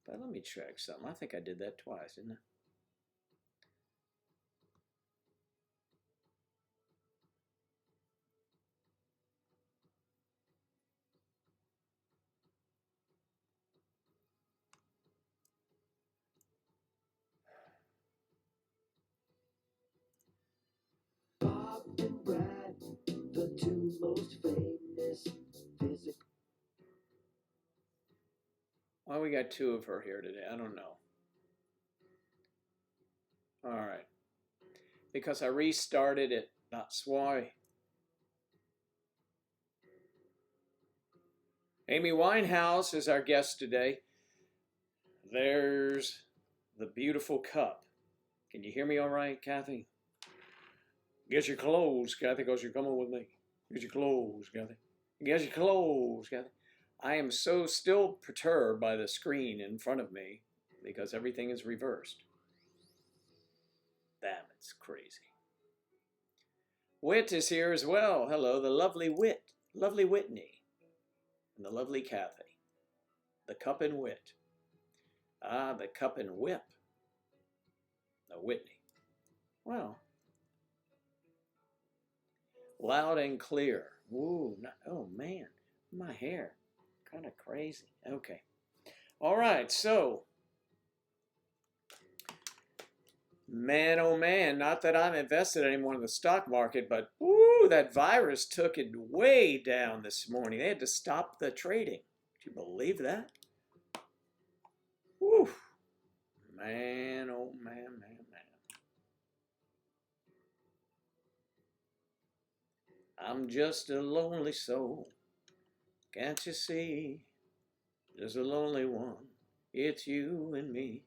But let me check something. I think I did that twice, didn't I? Bob and Brad, the two most famous physics. Well, we got two of her here today. I don't know. All right. Because I restarted it. That's why. Amy Winehouse is our guest today. There's the beautiful cup. Can you hear me all right, Kathy? Get your clothes, Kathy, because you're coming with me. Get your clothes, Kathy. Get your clothes, Kathy. I am so still perturbed by the screen in front of me because everything is reversed. Damn, it's crazy. Wit is here as well. Hello, the lovely Wit, lovely Whitney, and the lovely Kathy. The cup and wit. Ah, the cup and whip. The Whitney. Well, loud and clear. Ooh, oh man, my hair. Kind of crazy. Okay. All right, so man, oh man, not that I'm invested anymore in the stock market, but ooh, that virus took it way down this morning. They had to stop the trading. Do you believe that? Whew. Man, oh man, man, man. I'm just a lonely soul. Can't you see? Just a lonely one. It's you and me.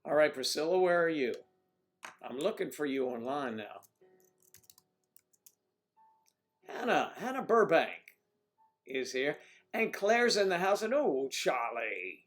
All right, Priscilla, where are you? I'm looking for you online now. Hannah Burbank is here. And Claire's in the house. And oh, Charlie.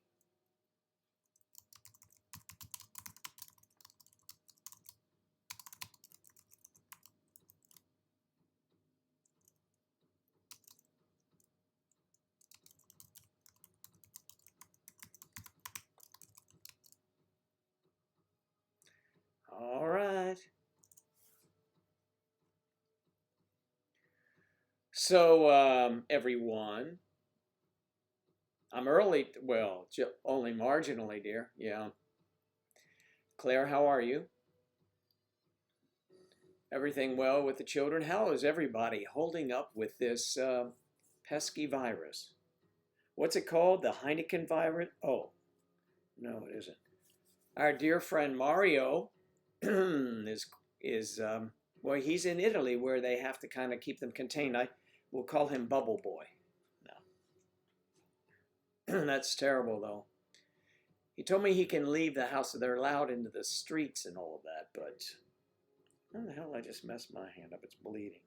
All right. So, everyone, I'm early. Well, only marginally, dear. Yeah. Claire, how are you? Everything well with the children? How is everybody holding up with this pesky virus? What's it called? The Heineken virus? Oh, no, it isn't. Our dear friend Mario is well, he's in Italy where they have to kind of keep them contained. I will call him Bubble Boy. No, that's terrible though. He told me he can leave the house, so they're allowed into the streets and all of that. But how the hell? I just messed my hand up. It's bleeding.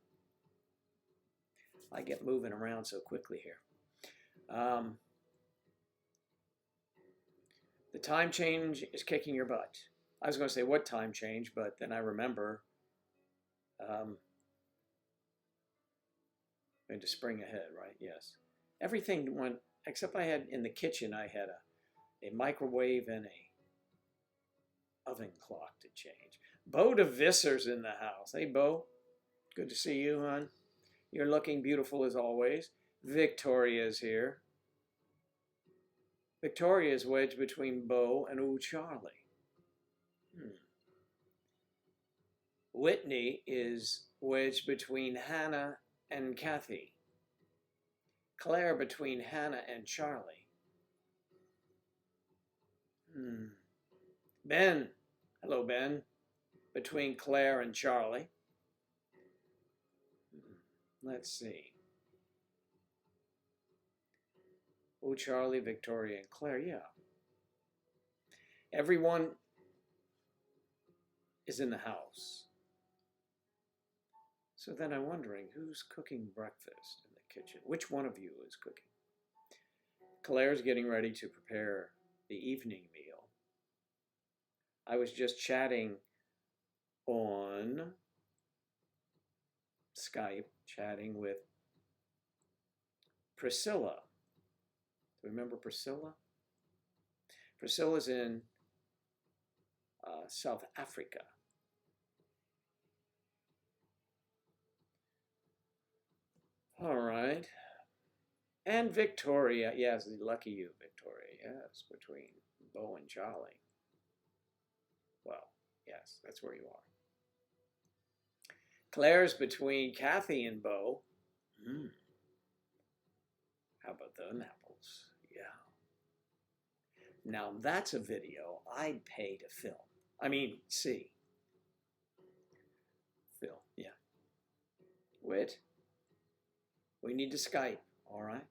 I get moving around so quickly here. The time change is kicking your butt. I was going to say what time change, but then I remember going to spring ahead, right? Yes. Everything went, except I had in the kitchen, I had a microwave and a oven clock to change. Bo DeVisser's in the house. Hey, Bo. Good to see you, hon. You're looking beautiful as always. Victoria's here. Victoria's wedged between Bo and ooh, Charlie. Whitney is wedged between Hannah and Kathy. Claire between Hannah and Charlie. Ben, hello Ben, between Claire and Charlie. Let's see. Oh, Charlie, Victoria, and Claire, yeah. Everyone is in the house. So then I'm wondering, who's cooking breakfast in the kitchen? Which one of you is cooking? Claire's getting ready to prepare the evening meal. I was just chatting on Skype, chatting with Priscilla. Do you remember Priscilla? Priscilla's in South Africa. All right. And Victoria. Yes, lucky you, Victoria. Yes, between Bo and Charlie. Well, yes, that's where you are. Claire's between Kathy and Bo. How about them apples? Yeah. Now that's a video I'd pay to film. I mean, see. Film, yeah. Wit. We need to Skype, all right?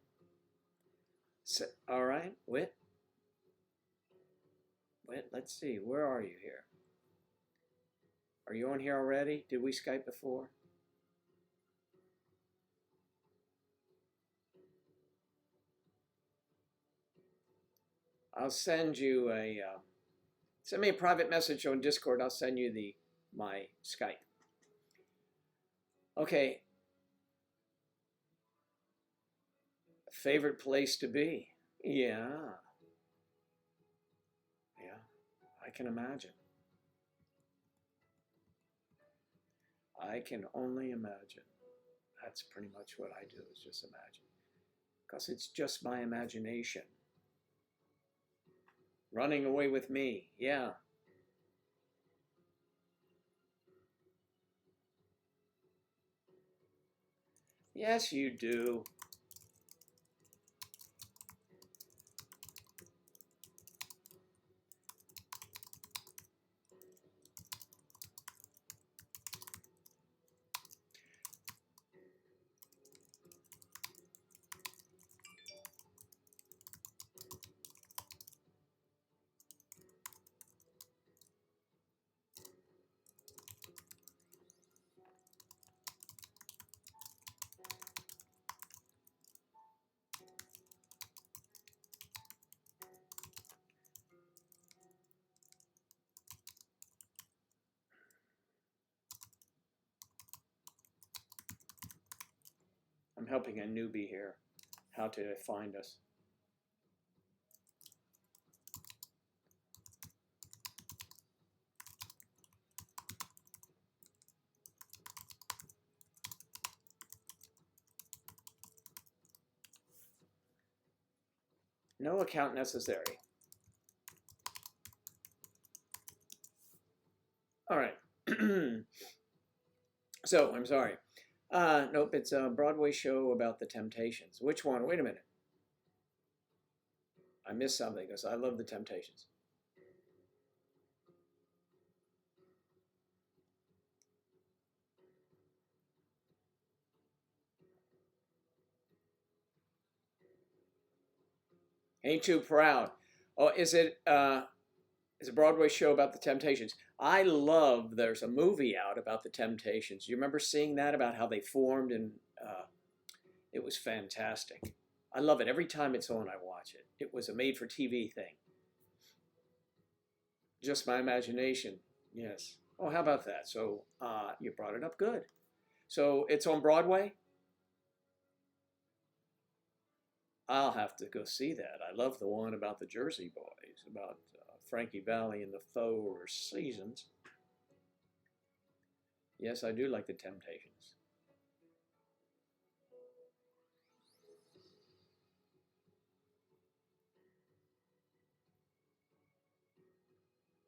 So, all right, Wit. Wit, let's see. Where are you here? Are you on here already? Did we Skype before? I'll send you a send me a private message on Discord. I'll send you my Skype. Okay. Favorite place to be? Yeah. Yeah. I can imagine. I can only imagine. That's pretty much what I do, is just imagine. Because it's just my imagination. Running away with me, yeah. Yes, you do. I'm helping a newbie here, how to find us. No account necessary. All right. So, I'm sorry. Nope, it's a Broadway show about the Temptations. Which one? Wait a minute. I missed something because I love the Temptations. Ain't Too Proud. Oh, is it a Broadway show about the Temptations? I love, there's a movie out about the Temptations. You remember seeing that, about how they formed? And it was fantastic. I love it. Every time it's on, I watch it. It was a made-for-TV thing. Just my imagination. Yes. Oh, how about that? So you brought it up good. So it's on Broadway? I'll have to go see that. I love the one about the Jersey Boys, about Frankie Valli and the Four Seasons. Yes, I do like the Temptations.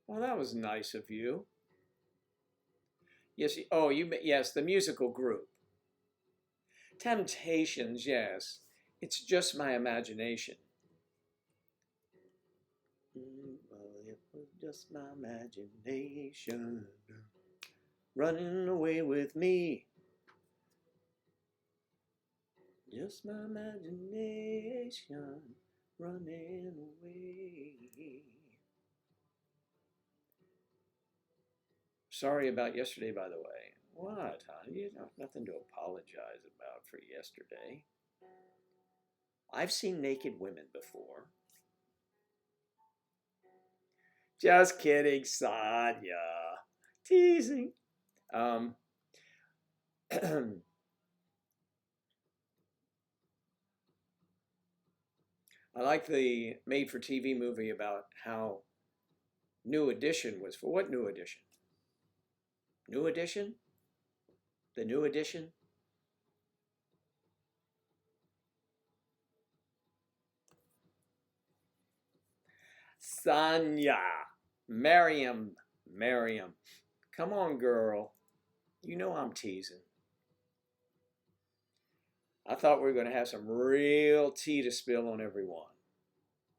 Well, that was nice of you. Yes. Oh, yes, the musical group. Temptations, yes. It's just my imagination. Well, it was just my imagination running away with me. Just my imagination running away. Sorry about yesterday, by the way. What, huh? You have nothing to apologize about for yesterday. I've seen naked women before. Just kidding, Sonia. Teasing. I like the made-for-TV movie about how New Edition was for. What New Edition? New Edition? The New Edition? Sanya. Miriam. Miriam. Come on, girl. You know I'm teasing. I thought we were going to have some real tea to spill on everyone,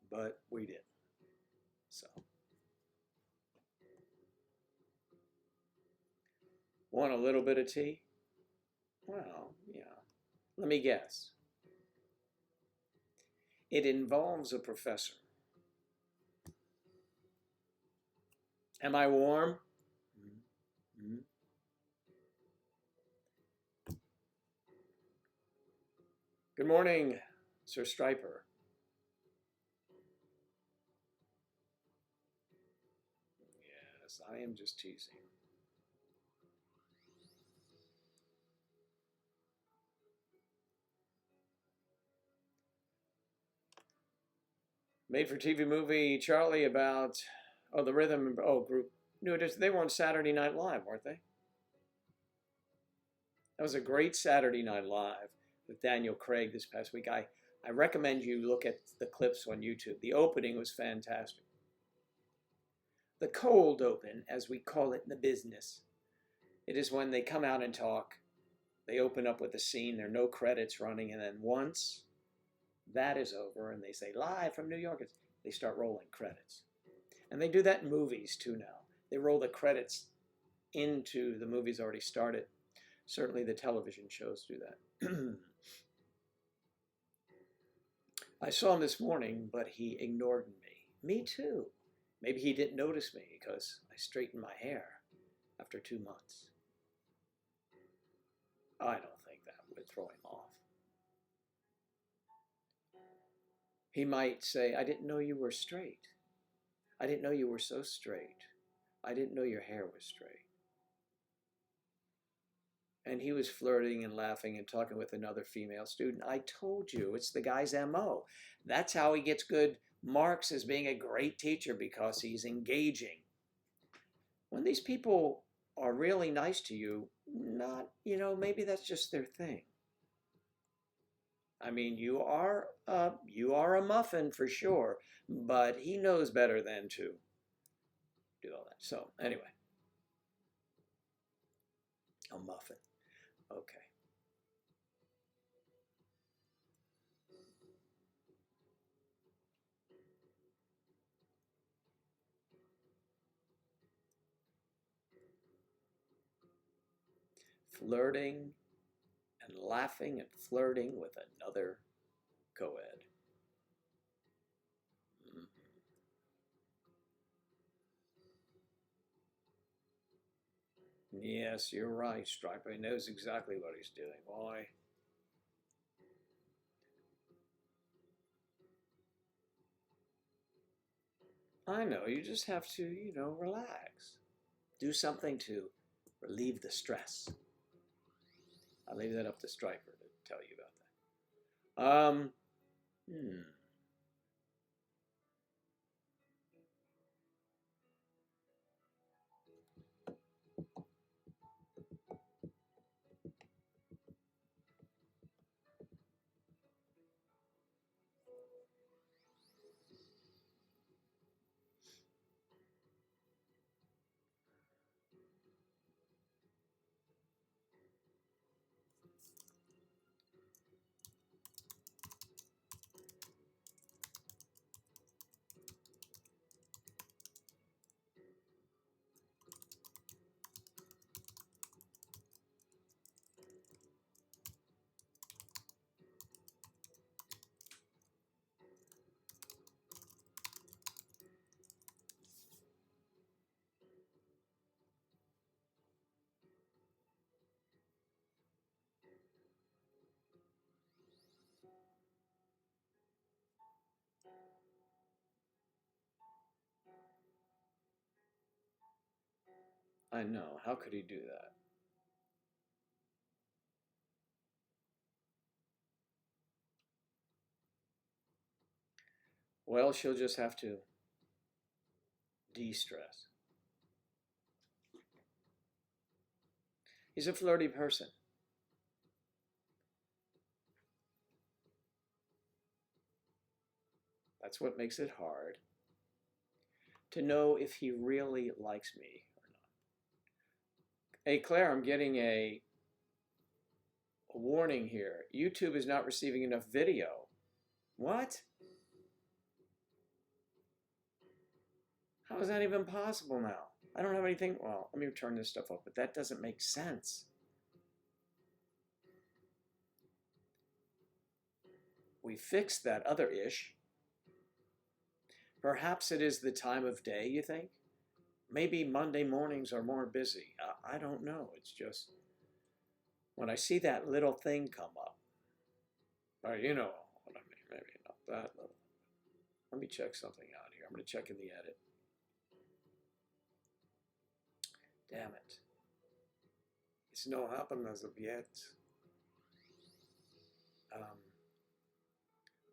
but we didn't. So, want a little bit of tea? Well, yeah. Let me guess. It involves a professor. Am I warm? Mm-hmm. Good morning, Sir Striper. Yes, I am just teasing. Made for TV movie, Charlie, about, oh, the Rhythm, oh, group. No, they were on Saturday Night Live, weren't they? That was a great Saturday Night Live with Daniel Craig this past week. I recommend you look at the clips on YouTube. The opening was fantastic. The cold open, as we call it in the business. It is when they come out and talk. They open up with a scene. There are no credits running. And then once that is over and they say, live from New York, they start rolling credits. And they do that in movies too now. They roll the credits into the movies already started. Certainly the television shows do that. I saw him this morning, but he ignored me. Me too. Maybe he didn't notice me because I straightened my hair after 2 months. I don't think that would throw him off. He might say, I didn't know you were straight. I didn't know you were so straight. I didn't know your hair was straight. And he was flirting and laughing and talking with another female student. I told you, it's the guy's MO. That's how he gets good marks as being a great teacher, because he's engaging. When these people are really nice to you, not, maybe that's just their thing. I mean, you are a muffin for sure, but he knows better than to do all that. So anyway, a muffin. Okay. Flirting and laughing and flirting with another co-ed. Mm-hmm. Yes, you're right, Striper. He knows exactly what he's doing. Why? I know, you just have to, relax. Do something to relieve the stress. I'll leave that up to Striper to tell you about that. I know. How could he do that? Well, she'll just have to de-stress. He's a flirty person. That's what makes it hard to know if he really likes me or not. Hey, Claire, I'm getting a warning here. YouTube is not receiving enough video. What? How is that even possible now? I don't have anything. Well, let me turn this stuff off, but that doesn't make sense. We fixed that other ish. Perhaps it is the time of day, you think? Maybe Monday mornings are more busy. I don't know. It's just when I see that little thing come up, or you know what I mean, maybe not that little. Let me check something out here. I'm going to check in the edit. Damn it. It's not happened as of yet.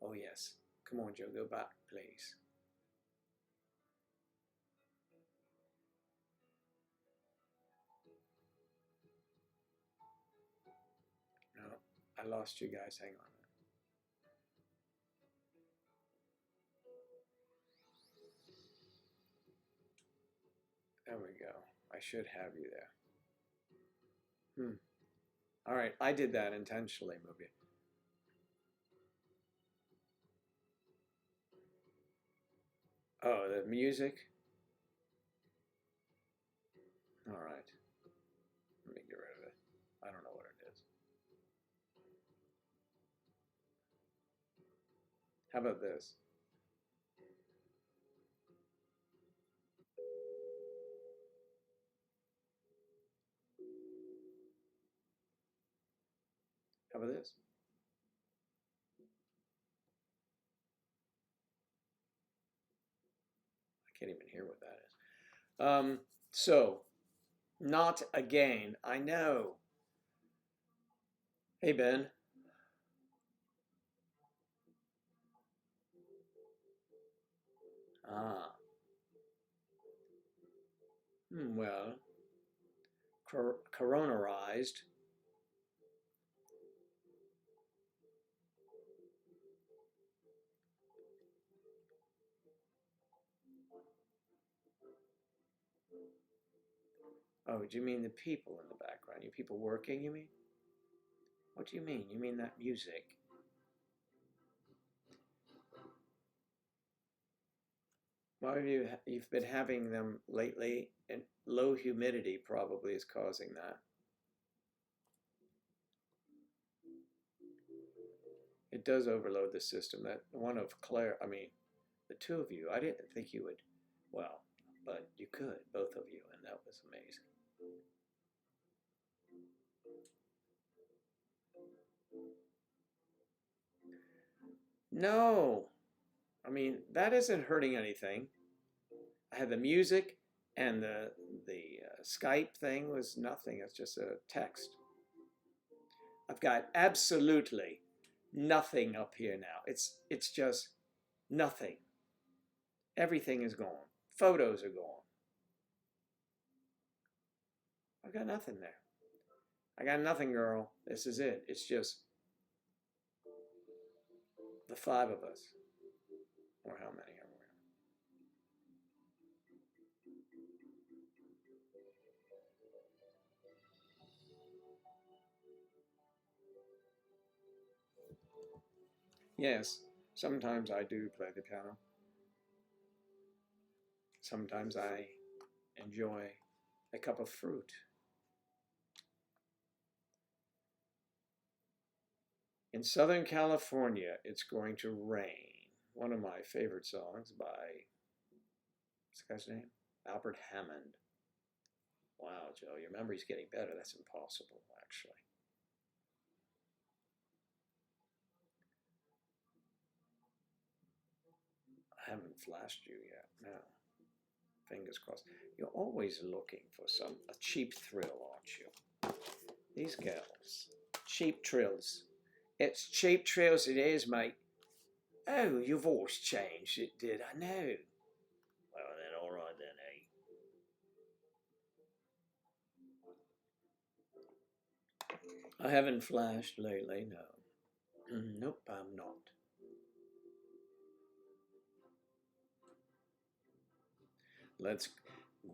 Oh yes. Come on, Joe, go back, please. No, I lost you guys. Hang on. There we go. I should have you there. All right, I did that intentionally, movie. Oh, the music? All right. Let me get rid of it. I don't know what it is. How about this? How about this? I can't even hear what that is. So, not again. I know. Hey, Ben. Ah. Well, coronarized. Oh, do you mean the people in the background? You people working, you mean? What do you mean? You mean that music? Well, you've been having them lately, and low humidity probably is causing that. It does overload the system. That one of Claire, I mean, the two of you, I didn't think you would, well, but you could, both of you, and that was amazing. No, I mean, that isn't hurting anything. I had the music, and the Skype thing was nothing. It's just a text. I've got absolutely nothing up here now. It's just nothing. Everything is gone. Photos are gone. I've got nothing there. I got nothing, girl. This is it. It's just the five of us. Or how many are we? Yes, sometimes I do play the piano. Sometimes I enjoy a cup of fruit. In Southern California, it's going to rain. One of my favorite songs by, what's the guy's name? Albert Hammond. Wow, Joe, your memory's getting better. That's impossible, actually. I haven't flashed you yet, no. Fingers crossed. You're always looking for a cheap thrill, aren't you? These girls. Cheap thrills. It's cheap thrills it is, mate. Oh, your voice changed. It did, I know. Well, then, all right, then, eh? I haven't flashed lately, no. Nope, I'm not. Let's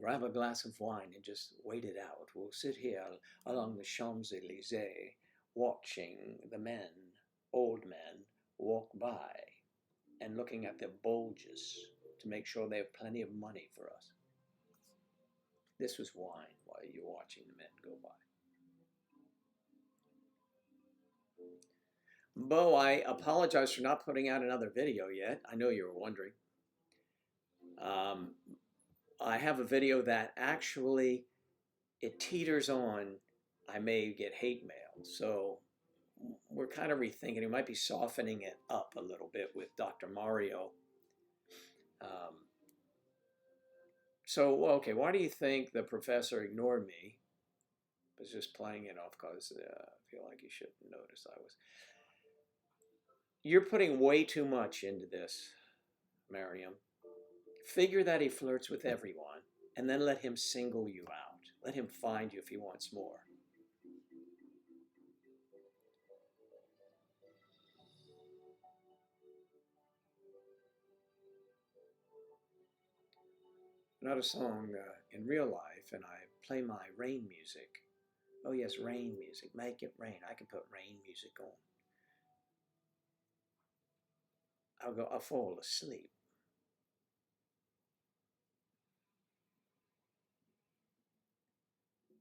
grab a glass of wine and just wait it out. We'll sit here along the Champs-Élysées watching the men, old men, walk by and looking at their bulges to make sure they have plenty of money for us. This was wine while you're watching the men go by. Bo, I apologize for not putting out another video yet. I know you were wondering. I have a video that actually, it teeters on, I may get hate mail. So we're kind of rethinking. We might be softening it up a little bit with Dr. Mario. Okay, why do you think the professor ignored me? I was just playing it off because I feel like you should notice I was. You're putting way too much into this, Mariam. Figure that he flirts with everyone, and then let him single you out. Let him find you if he wants more. Not a song in real life, and I play my rain music. Oh yes, rain music. Make it rain. I can put rain music on. I'll fall asleep.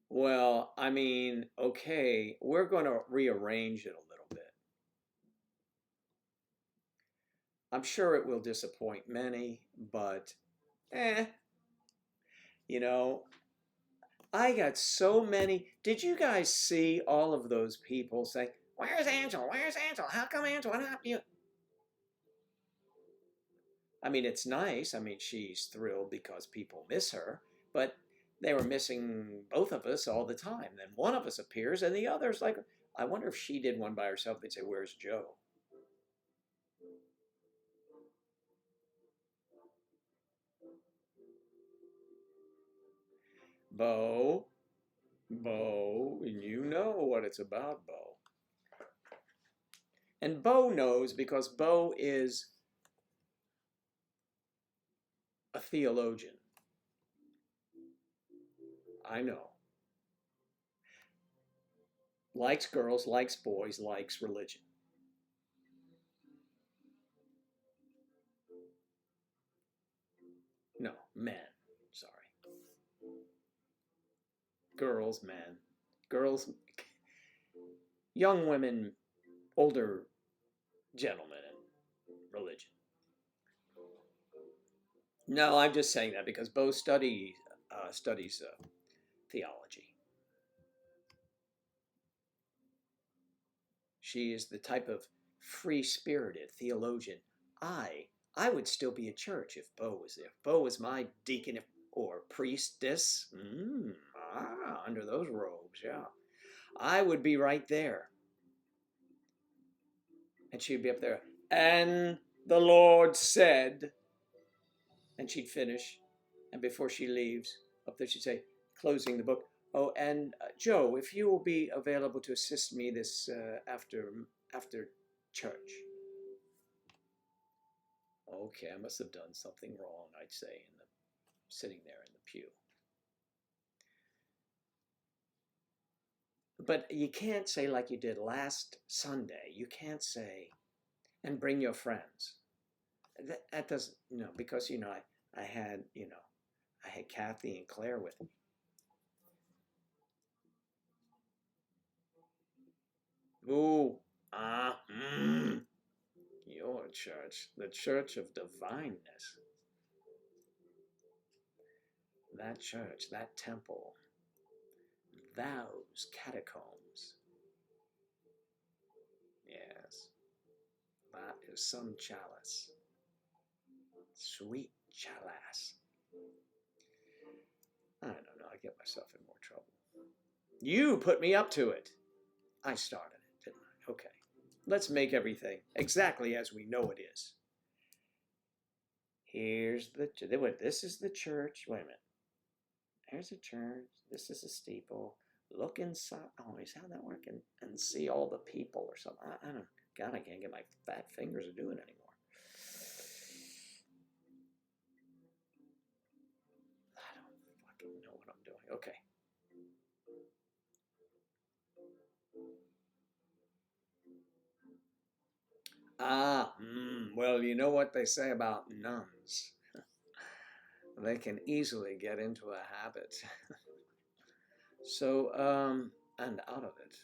Well, I mean, okay, we're going to rearrange it a little bit. I'm sure it will disappoint many, but you know, I got so many. Did you guys see all of those people say, "Where's Angel? Where's Angel? How come Angel? What happened to you?" I mean, it's nice. I mean, she's thrilled because people miss her, but they were missing both of us all the time. Then one of us appears, and the other's like, I wonder if she did one by herself, they'd say, "Where's Joe?" Bo, you know what it's about, Bo. And Bo knows because Bo is a theologian. I know. Likes girls, likes boys, likes religion. No, men. Sorry. Girls, men. Girls, young women, older gentlemen, and religion. No, I'm just saying that because Bo studies theology. She is the type of free-spirited theologian. I would still be at church if Bo was there. If Bo was my deacon or priestess. Under those robes, yeah. I would be right there. And she'd be up there. And the Lord said, and she'd finish. And before she leaves, up there she'd say, closing the book, "Oh, and Joe, if you will be available to assist me this after church." Okay, I must have done something wrong, I'd say, sitting there in the pew. But you can't say like you did last Sunday. You can't say, "And bring your friends." That doesn't, because, I had Kathy and Claire with me. Ooh, your church, the church of divineness. That church, that temple, those catacombs. Yes, that is some chalice. Sweet chalice. I don't know, I get myself in more trouble. You put me up to it. I started it, didn't I? Okay. Let's make everything exactly as we know it is. Here's the, wait, this is the church. Wait a minute. Here's a church. This is a steeple. Look inside. Oh, is how that working? And see all the people or something. I don't. God, I can't get my fat fingers to do it anymore. I don't fucking know what I'm doing. Okay. Well, you know what they say about nuns. They can easily get into a habit. So, and out of it,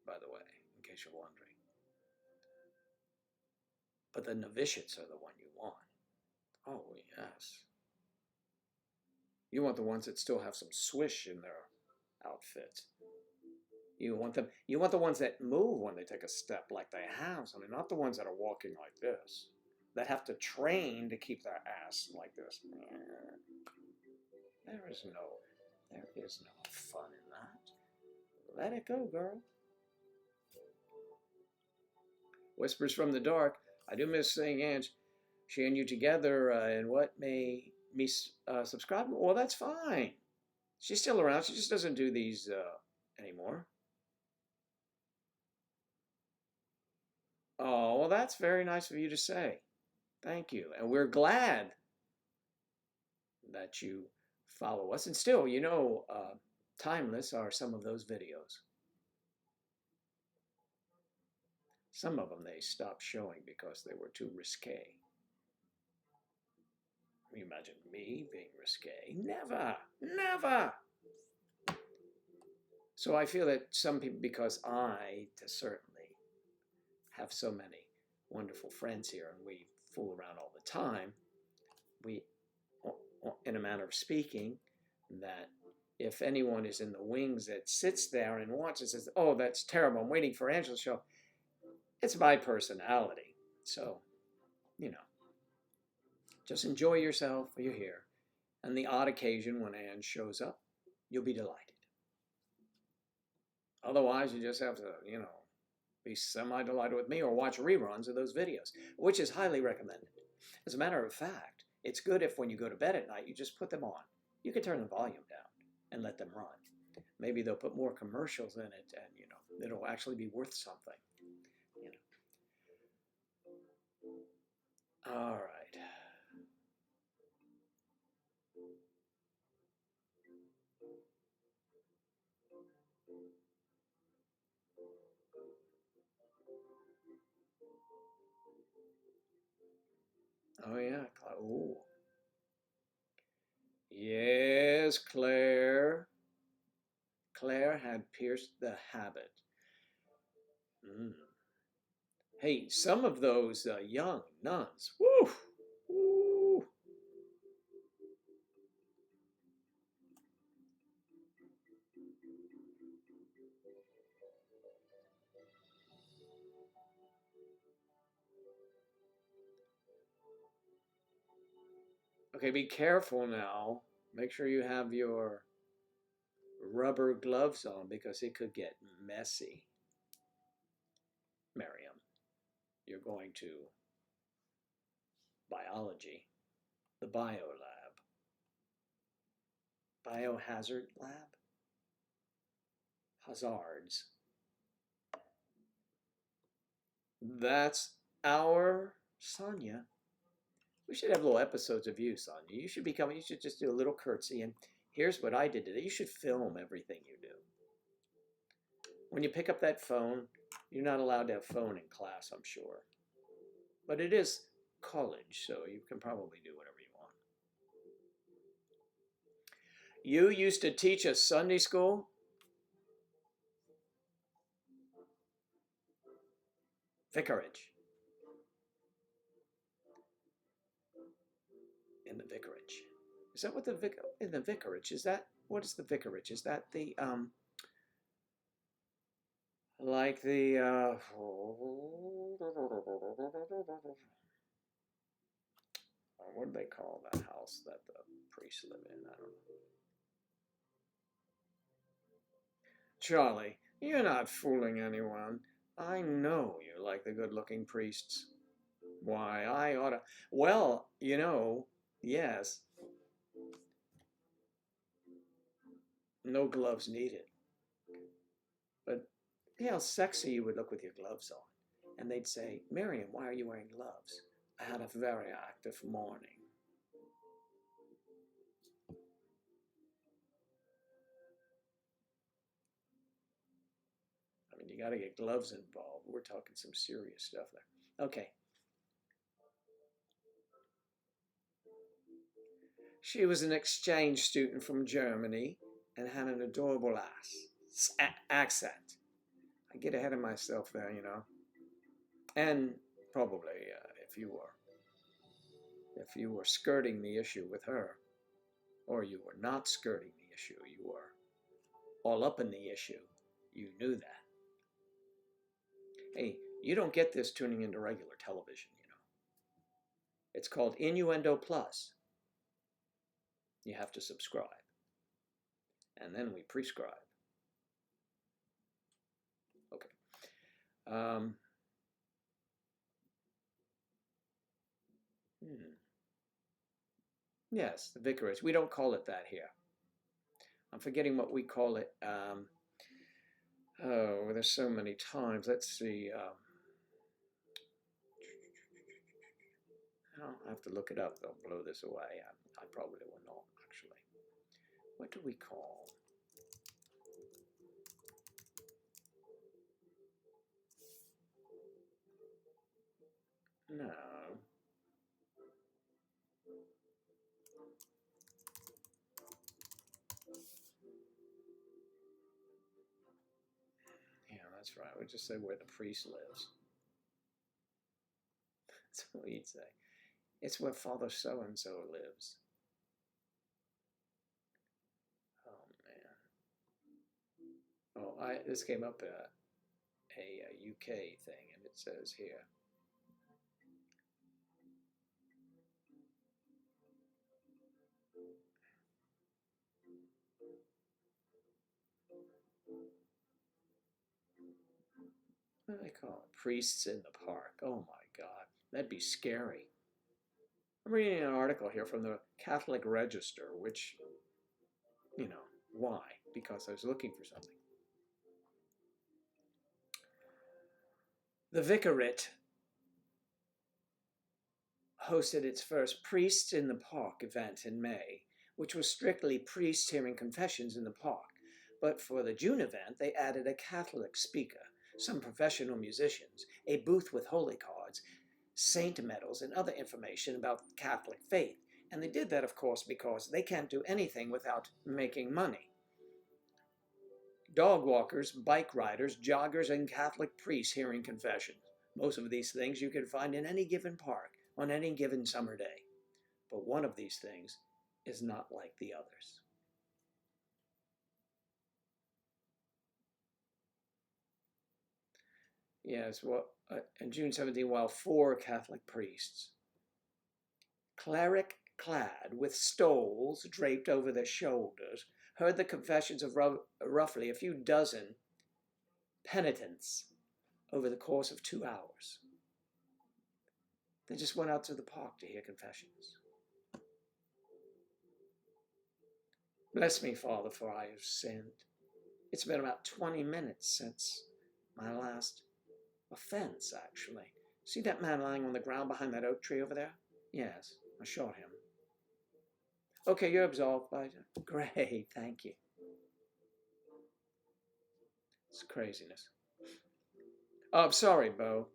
by the way, in case you're wondering. But the novitiates are the one you want. Oh, yes. You want the ones that still have some swish in their outfit. You want the ones that move when they take a step like they have. I mean, not the ones that are walking like this. That have to train to keep their ass like this. There is no fun in that. Let it go, girl. Whispers from the dark. I do miss seeing Ange. She and you together, and what may me subscribe? Well, that's fine. She's still around. She just doesn't do these anymore. Oh, well, that's very nice of you to say. Thank you. And we're glad that you follow us. And still, timeless are some of those videos. Some of them they stopped showing because they were too risque. You imagine me being risque? Never, never. So I feel that some people, because I certainly have so many wonderful friends here and we fool around all the time, we, in a manner of speaking, that if anyone is in the wings that sits there and watches and says, oh, that's terrible, I'm waiting for Angela's show, it's my personality. So, just enjoy yourself while you're here. And the odd occasion when Ange shows up, you'll be delighted. Otherwise, you just have to, be semi-delighted with me or watch reruns of those videos, which is highly recommended. As a matter of fact, it's good if when you go to bed at night, you just put them on. You can turn the volume down and let them run. Maybe they'll put more commercials in it and, it'll actually be worth something. All right. Oh, yeah. Ooh. Yes, Claire. Claire had pierced the habit. Hey, some of those young nuns, woo, woo. Okay, be careful now. Make sure you have your rubber gloves on because it could get messy. Miriam, you're going to biology, the bio lab. Biohazard lab? Hazards. That's our Sonia. We should have little episodes of you, Sonia. You should just do a little curtsy. And here's what I did today. You should film everything you do. When you pick up that phone, you're not allowed to have phone in class, I'm sure. But it is college, so you can probably do whatever you want. You used to teach a Sunday school? Vicarage. In the vicarage. Is that what in the vicarage? What is the vicarage? Is that the, like the, what do they call that house that the priests live in? I don't know. Charlie, you're not fooling anyone. I know you like the good-looking priests. Why, I ought to. Well, you know, yes, no gloves needed. But you know how sexy you would look with your gloves on. And they'd say, Miriam, why are you wearing gloves? I had a very active morning. I mean, you got to get gloves involved. We're talking some serious stuff there. Okay. She was an exchange student from Germany and had an adorable accent. I get ahead of myself there, you know. And probably if you were skirting the issue with her, or you were not skirting the issue, you were all up in the issue, you knew that. Hey, you don't get this tuning into regular television, you know. It's called Innuendo Plus. You have to subscribe. And then we prescribe. Okay. Yes, the vicarage. We don't call it that here. I'm forgetting what we call it. Oh, there's so many times. Let's see. I'll have to look it up. They'll blow this away. I probably will not, actually. What do we call? No. Yeah, that's right. We'll just say where the priest lives. That's what we'd say. It's where Father so-and-so lives. Oh, man. Oh, this came up a UK thing, and it says here. What do they call it? Priests in the park. Oh my God, that'd be scary. I'm reading an article here from the Catholic Register, which, you know, why? Because I was looking for something. The Vicariate hosted its first Priests in the Park event in May, which was strictly priests hearing confessions in the park. But for the June event, they added a Catholic speaker, some professional musicians, a booth with holy cards, saint medals, and other information about Catholic faith. And they did that, of course, because they can't do anything without making money. Dog walkers, bike riders, joggers, and Catholic priests hearing confessions. Most of these things you can find in any given park on any given summer day. But one of these things is not like the others. Yes, well, in June 17, while 4 Catholic priests, cleric clad with stoles draped over their shoulders, heard the confessions of roughly a few dozen penitents over the course of 2 hours. They just went out to the park to hear confessions. Bless me, Father, for I have sinned. It's been about 20 minutes since my last offense, actually. See that man lying on the ground behind that oak tree over there? Yes, I shot him. Okay, you're absolved. Great, thank you. It's craziness. Oh, I'm sorry, Bo.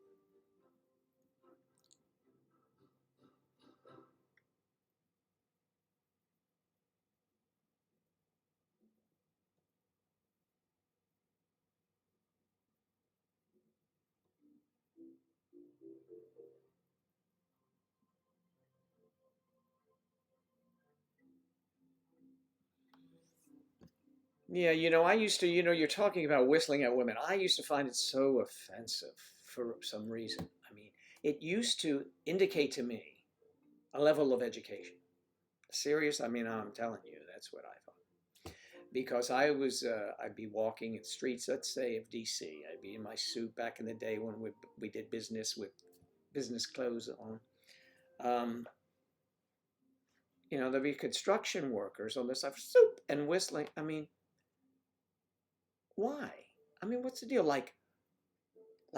Yeah, you know, I used to, you know, you're talking about whistling at women. I used to find it so offensive for some reason. I mean, it used to indicate to me a level of education. Serious? I mean, I'm telling you, that's what I thought. Because I'd be walking in the streets, let's say, of DC. I'd be in my suit back in the day when we did business with business clothes on. You know, there'll be construction workers on this stuff, soup and whistling. I mean, why? I mean, what's the deal? Like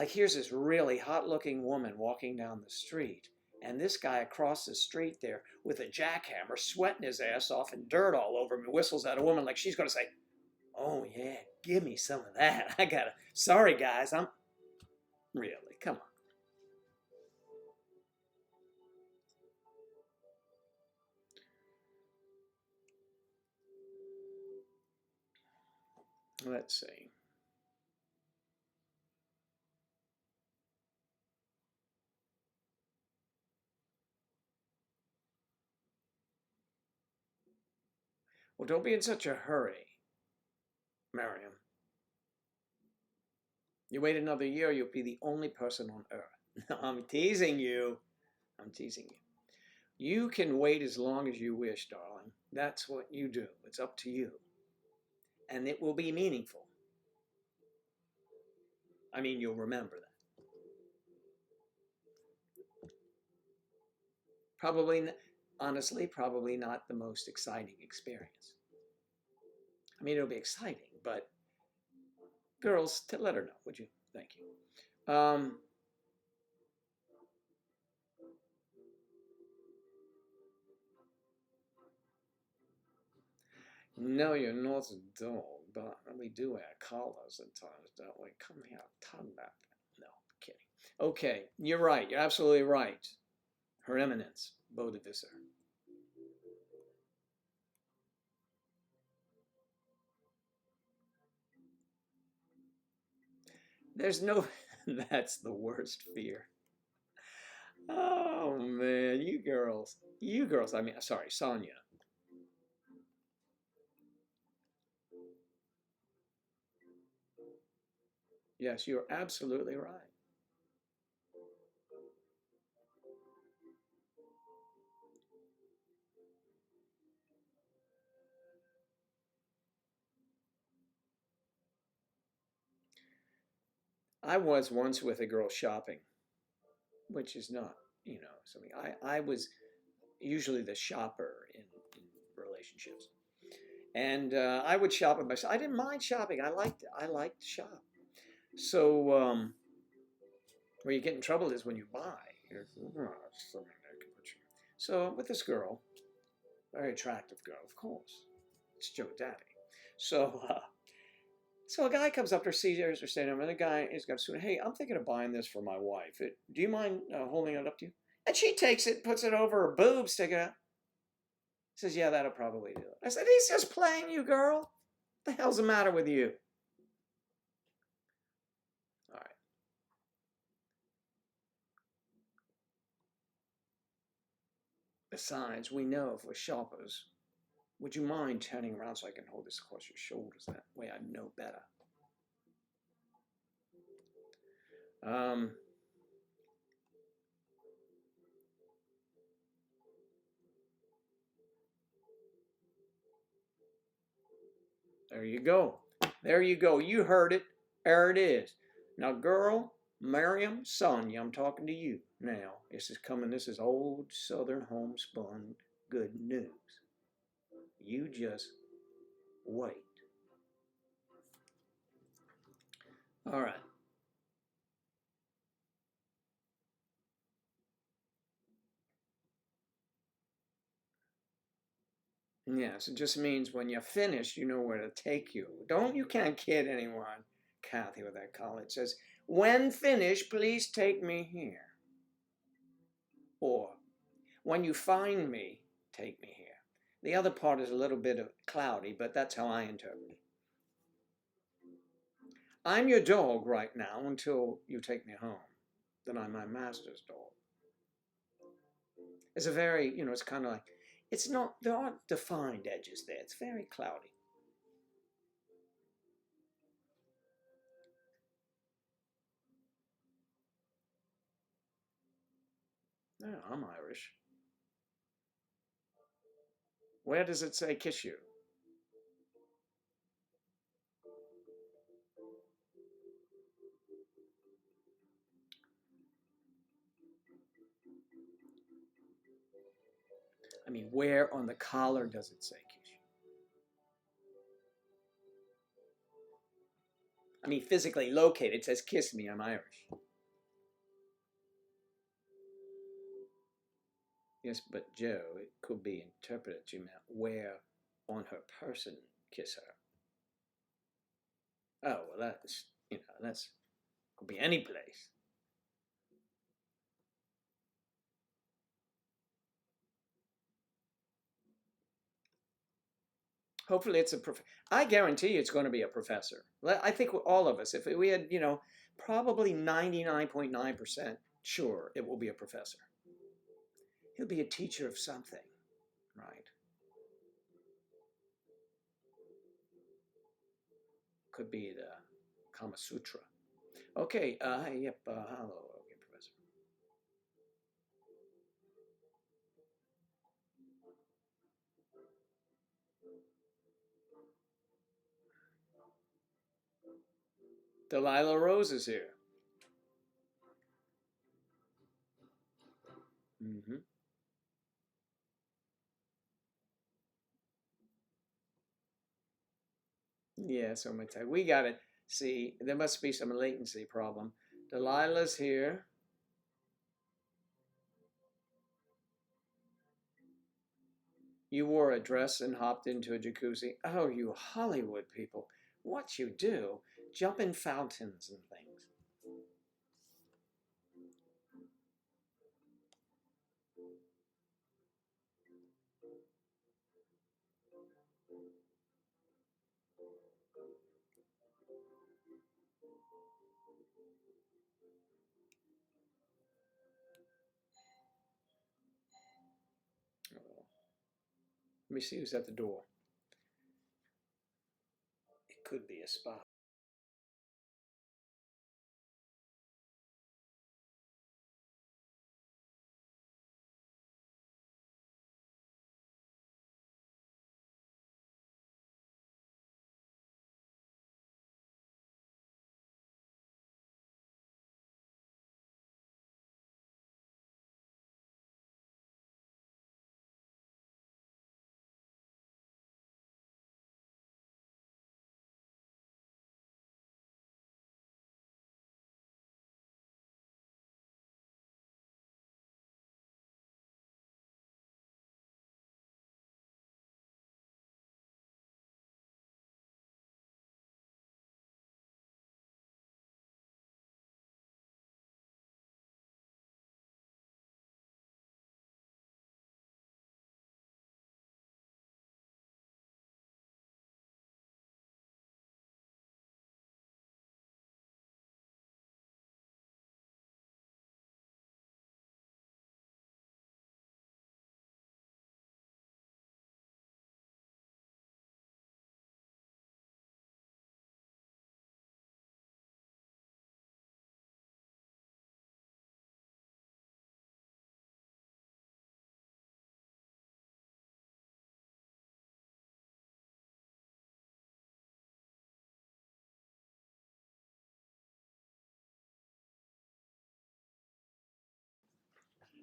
here's this really hot-looking woman walking down the street, and this guy across the street there with a jackhammer, sweating his ass off and dirt all over him, whistles at a woman like she's going to say, "Oh yeah, give me some of that. I gotta. Sorry guys, I'm really. Come on." Let's see. Well, don't be in such a hurry, Miriam. You wait another year, you'll be the only person on earth. I'm teasing you. I'm teasing you. You can wait as long as you wish, darling. That's what you do. It's up to you. And it will be meaningful. I mean, you'll remember that. Probably, honestly, probably not the most exciting experience. I mean, it'll be exciting, but girls, let her know, would you? Thank you. No, you're not a dog, but we do wear collars at times, don't we? Come here, talk about that. No, kidding. Okay, you're right. You're absolutely right. Her Eminence, Bodhisattva. There's no, that's the worst fear. Oh man, you girls, I mean, sorry, Sonia. Yes, you're absolutely right. I was once with a girl shopping, which is not, you know, something. I was usually the shopper in relationships. And I would shop with myself. I didn't mind shopping. I liked to shop. So where you get in trouble is when you buy. You're, oh, so with this girl, very attractive girl, of course. It's Joe Daddy. So so a guy comes up to her, sees her standing over, and the guy is got a suit. Hey, I'm thinking of buying this for my wife. Do you mind holding it up to you? And she takes it, puts it over her boobs, take it out. Says, yeah, that'll probably do it. I said, he's just playing you, girl. What the hell's the matter with you? All right. Besides, we know if we're shoppers. Would you mind turning around so I can hold this across your shoulders? That way I know better. There you go. There you go. You heard it. There it is. Now, girl, Miriam, Sonia, I'm talking to you now. This is old Southern homespun good news. You just wait. All right. Yes, it just means when you're finished, you know where to take you. You can't kid anyone, Kathy, with that collar. It says, when finished, please take me here. Or, when you find me, take me here. The other part is a little bit of cloudy, but that's how I interpret it. I'm your dog right now until you take me home. Then I'm my master's dog. It's a very, it's kind of like, it's not, there aren't defined edges there. It's very cloudy. No, I'm Irish. Where does it say kiss you? I mean, where on the collar does it say kiss you? I mean, physically located, it says kiss me, I'm Irish. Yes, but Joe, it could be interpreted you meant where on her person kiss her. Oh, well, that's, that's, could be any place. Hopefully it's a I guarantee you it's going to be a professor. I think all of us, if we had, probably 99.9% sure it will be a professor. He'll be a teacher of something, right? Could be the Kama Sutra. Okay, yep, hello, okay, professor. Delilah Rose is here. Mm-hmm. Yeah, so much time. We got it. See, there must be some latency problem. Delilah's here. You wore a dress and hopped into a jacuzzi. Oh, you Hollywood people. What you do? Jump in fountains and things. Oh. Let me see who's at the door. It could be a spy.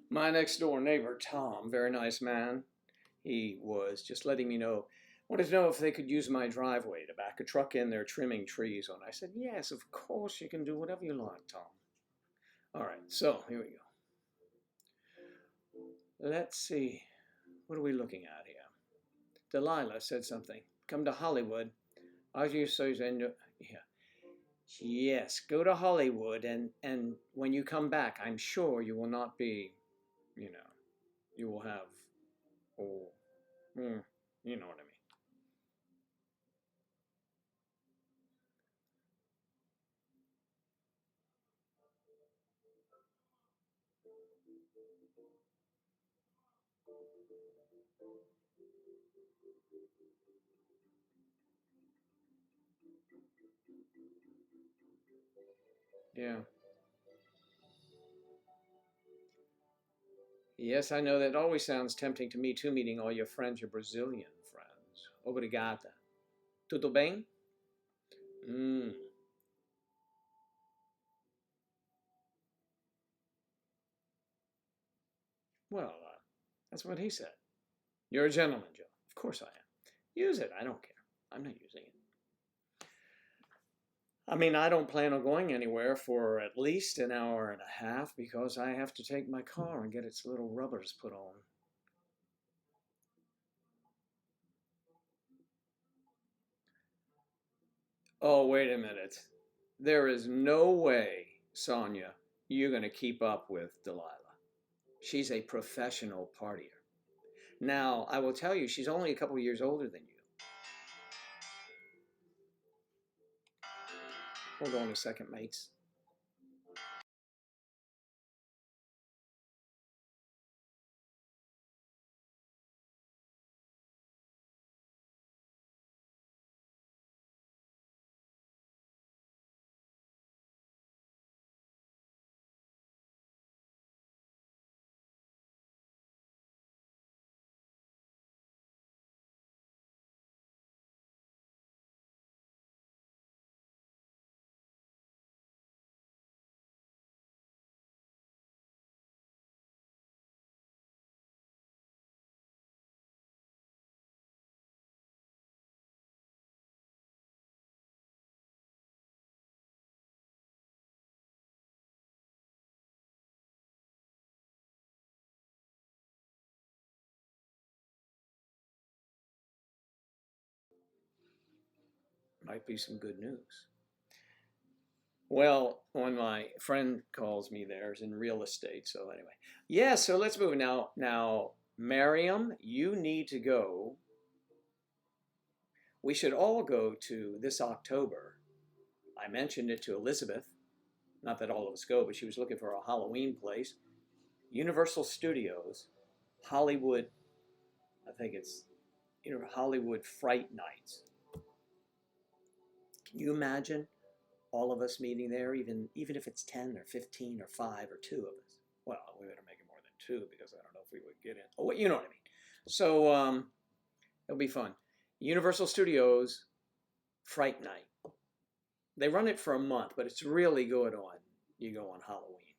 My next door neighbor, Tom, very nice man. He was just letting me know, wanted to know if they could use my driveway to back a truck in there trimming trees on. I said, yes, of course you can do whatever you like, Tom. All right, so here we go. Let's see. What are we looking at here? Delilah said something. Come to Hollywood. As you say, yeah. Yes, go to Hollywood, and when you come back, I'm sure you will not be, you will have, oh, you know what I mean. Yeah. Yes, I know that always sounds tempting to me too, meeting all your friends, your Brazilian friends. Obrigada. Tudo bem? Mm. Well, that's what he said. You're a gentleman, Joe. Of course I am. Use it. I don't care. I'm not using it. I mean, I don't plan on going anywhere for at least an hour and a half because I have to take my car and get its little rubbers put on. Oh, wait a minute. There is no way, Sonia, you're going to keep up with Delilah. She's a professional partier. Now, I will tell you, she's only a couple years older than you. Hold on a second, mates. Might be some good news. Well, when my friend calls me there is in real estate, so anyway. Yeah, so let's move now. Now, Miriam, you need to go. We should all go to this October. I mentioned it to Elizabeth. Not that all of us go, but she was looking for a Halloween place. Universal Studios, Hollywood, I think it's Hollywood Fright Nights. Can you imagine all of us meeting there, even if it's 10 or 15 or 5 or 2 of us? Well, we better make it more than 2 because I don't know if we would get in. Oh, you know what I mean. So it'll be fun. Universal Studios Fright Night. They run it for a month, but it's really good on, you go on Halloween.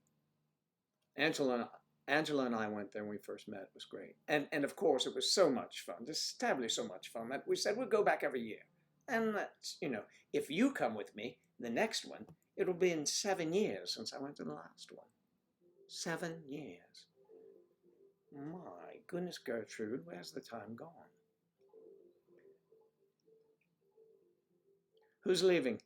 Angela and I went there when we first met. It was great. And of course, it was so much fun, just terribly so much fun that we said we'd go back every year. And that's, if you come with me, the next one, it'll be in 7 years since I went to the last one. 7 years. My goodness, Gertrude, where's the time gone? Who's leaving?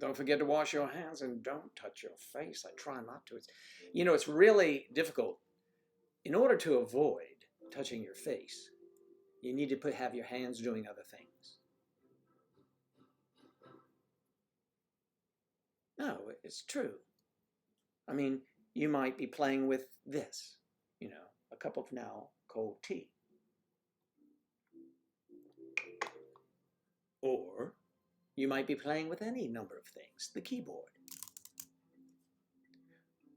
Don't forget to wash your hands and don't touch your face. I try not to. It's really difficult. In order to avoid touching your face, you need to have your hands doing other things. No, it's true. I mean, you might be playing with this, a cup of now cold tea. Or you might be playing with any number of things, the keyboard.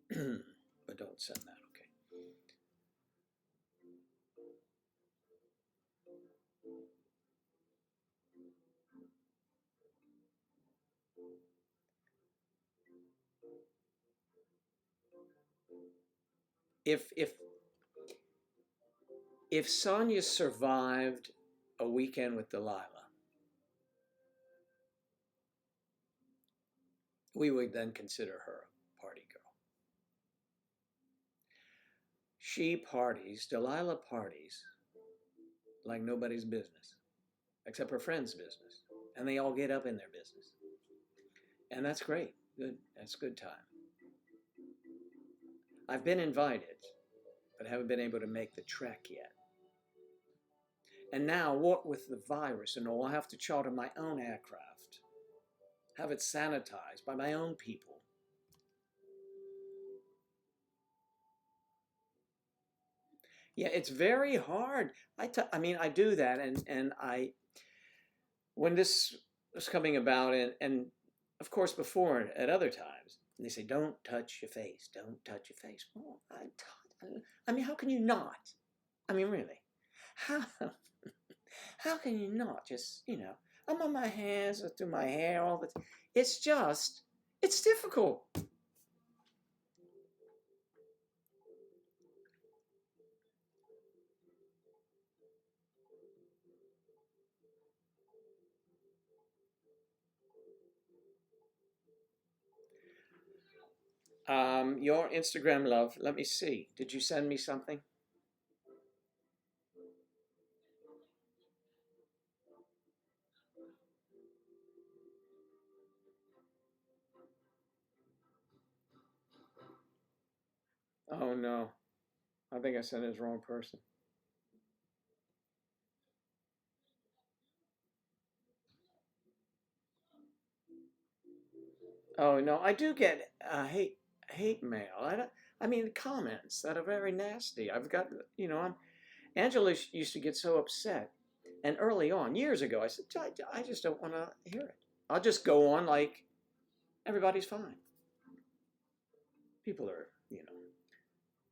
But don't send that, okay? If Sonia survived a weekend with Delilah, we would then consider her a party girl. She parties, Delilah parties, like nobody's business, except her friend's business. And they all get up in their business. And that's great. Good. That's good time. I've been invited, but haven't been able to make the trek yet. And now, what with the virus and all, I have to charter my own aircraft, have it sanitized by my own people. Yeah, it's very hard. I mean, I do that, and when this was coming about, and of course before at other times, they say, don't touch your face, don't touch your face. Well, I mean, how can you not? I mean, really, how can you not just, I'm on my hands, through my hair, all the time. It's just, It's difficult. Your Instagram love. Let me see. Did you send me something? Oh no. I think I sent it to the wrong person. Oh no, I do get hate mail. I mean comments that are very nasty. I've got Angela used to get so upset, and early on, years ago, I said I just don't want to hear it. I'll just go on like everybody's fine. People are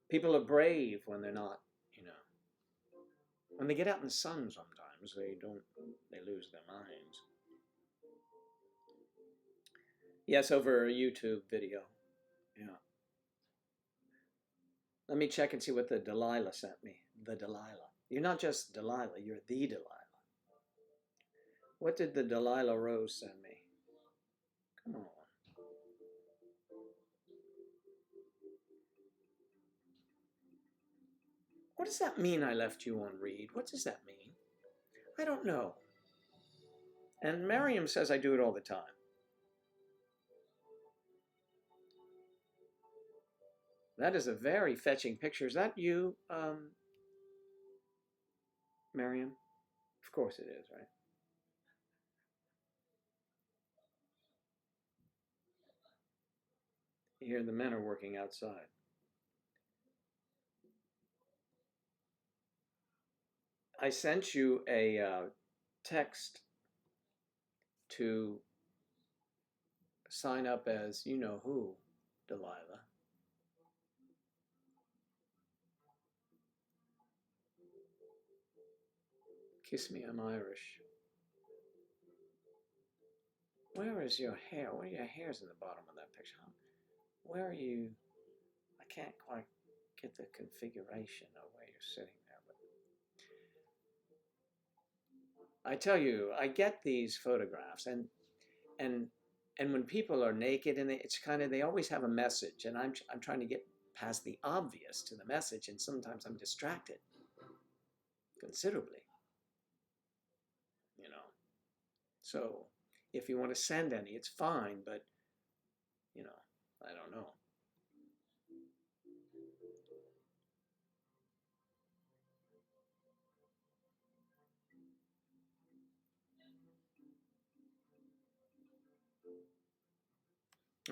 people are brave when they're not when they get out in the sun. Sometimes they lose their minds. Yes, over a YouTube video. Yeah. Let me check and see what the Delilah sent me. The Delilah. You're not just Delilah, you're the Delilah. What did the Delilah Rose send me? Come on. What does that mean I left you on read? What does that mean? I don't know. And Miriam says I do it all the time. That is a very fetching picture. Is that you, Miriam? Of course it is, right? Here the men are working outside. I sent you a text to sign up as you know who, Delilah. Kiss me, I'm Irish. Where is your hair? Where are your hairs in the bottom of that picture? Where are you? I can't quite get the configuration of where you're sitting there. But I tell you, I get these photographs, and and when people are naked, and it's kind of they always have a message, and I'm trying to get past the obvious to the message, and sometimes I'm distracted considerably, you know. So if you want to send any, it's fine, but I don't know.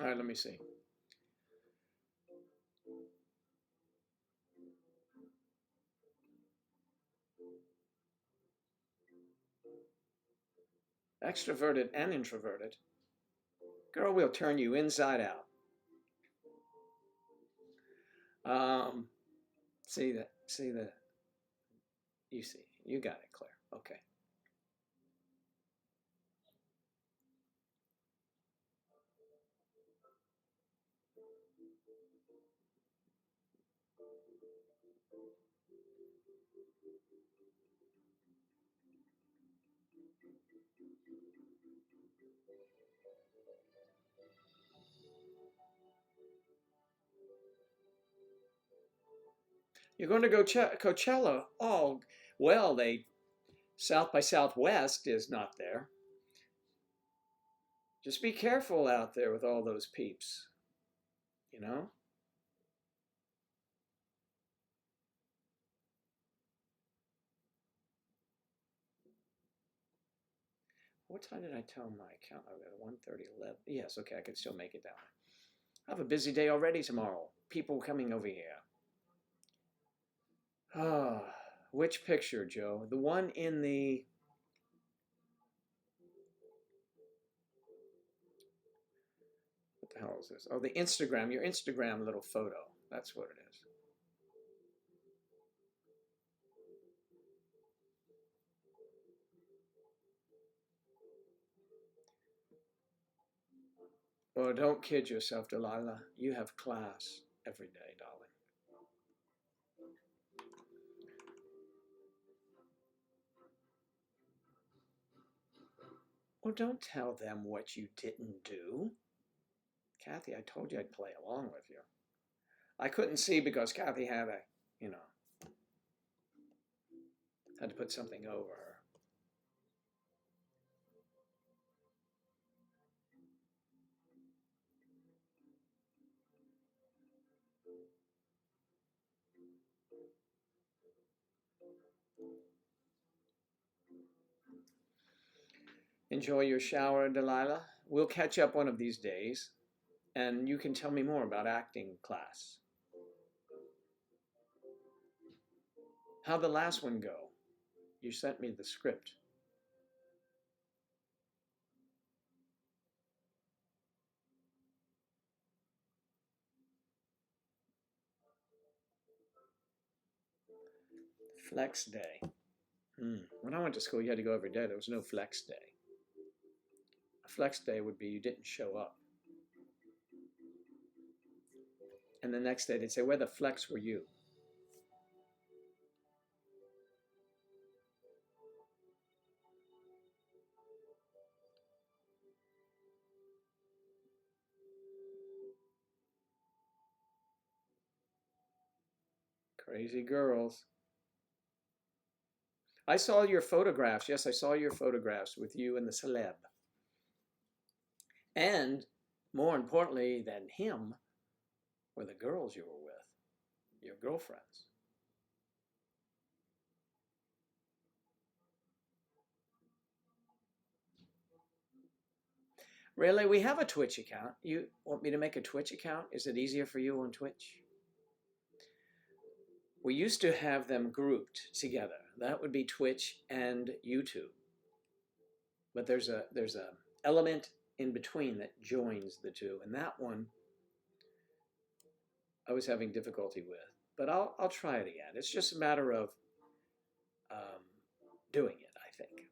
All right, let me see. Extroverted and introverted. Girl, we'll turn you inside out. See that? See the? You see? You got it, Claire. Okay. You're going to go Coachella. Oh, well, South by Southwest is not there. Just be careful out there with all those peeps. You know. What time did I tell my account? I got 1:30, 11. Yes, okay, I can still make it down. I have a busy day already tomorrow. People coming over here. Ah, which picture, Joe? The one in the. What the hell is this? Oh, the Instagram. Your Instagram little photo. That's what it is. Well, don't kid yourself, Delilah. You have class every day, darling. Well, don't tell them what you didn't do. Kathy, I told you I'd play along with you. I couldn't see because Kathy had had to put something over her. Enjoy your shower, Delilah. We'll catch up one of these days, and you can tell me more about acting class. How'd the last one go? You sent me the script. Flex day. When I went to school, you had to go every day. There was no flex day. A flex day would be you didn't show up. And the next day they'd say, where the flex were you? Crazy girls. I saw your photographs. Yes, I saw your photographs with you and the celeb. And more importantly than him were the girls you were with, your girlfriends. Really, we have a Twitch account. You want me to make a Twitch account? Is it easier for you on Twitch? We used to have them grouped together. That would be Twitch and YouTube. But there's a element in between that joins the two, and that one I was having difficulty with. But I'll try it again. It's just a matter of doing it, I think.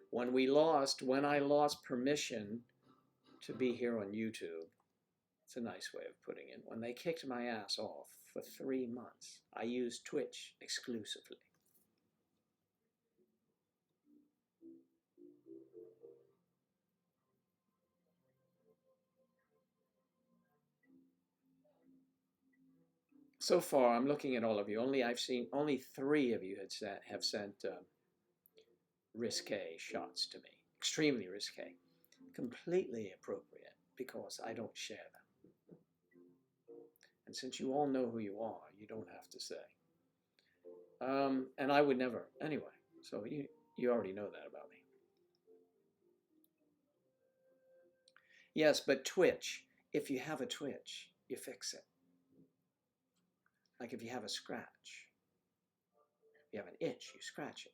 When I lost permission to be here on YouTube, it's a nice way of putting it. When they kicked my ass off for 3 months, I used Twitch exclusively. So far, I'm looking at all of you. I've seen only 3 of you have sent risque shots to me. Extremely risque. Completely appropriate because I don't share them. And since you all know who you are, you don't have to say. And I would never, anyway. So you already know that about me. Yes, but Twitch, if you have a twitch, you fix it. Like if you have a scratch, if you have an itch, you scratch it.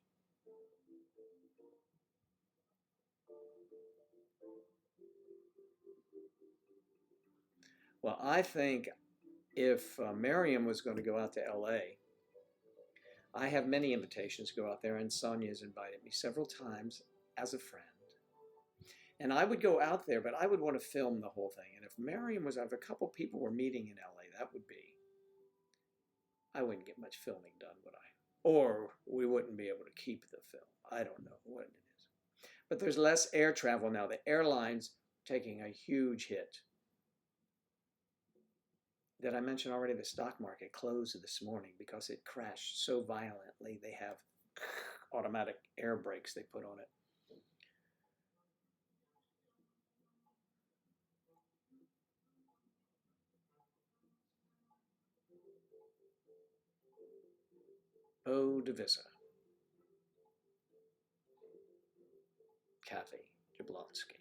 Well, I think if Miriam was going to go out to LA, I have many invitations to go out there, and Sonia's invited me several times as a friend. And I would go out there, but I would want to film the whole thing. And if Miriam was, if a couple people were meeting in LA, that would be, I wouldn't get much filming done, would I? Or we wouldn't be able to keep the film. I don't know what it is. But there's less air travel now. The airline's taking a huge hit. Did I mention already the stock market closed this morning because it crashed so violently? They have automatic air brakes they put on it. Eau de Visa. Kathy Jablonski.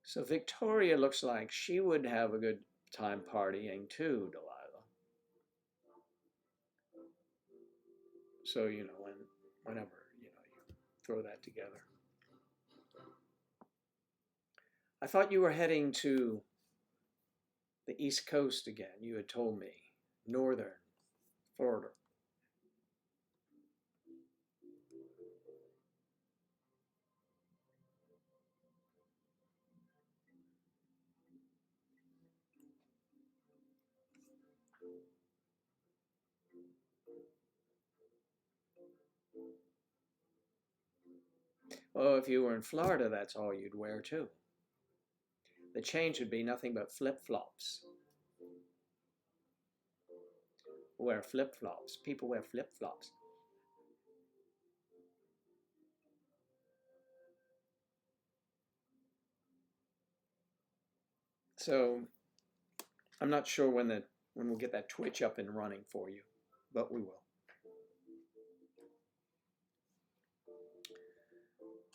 So Victoria looks like she would have a good time partying too, Delilah. So, whenever, you throw that together. I thought you were heading to the East Coast again. You had told me. Northern Florida. Well, if you were in Florida, that's all you'd wear too. The change would be nothing but flip-flops. Wear flip-flops. People wear flip-flops. So I'm not sure when we'll get that Twitch up and running for you, but we will.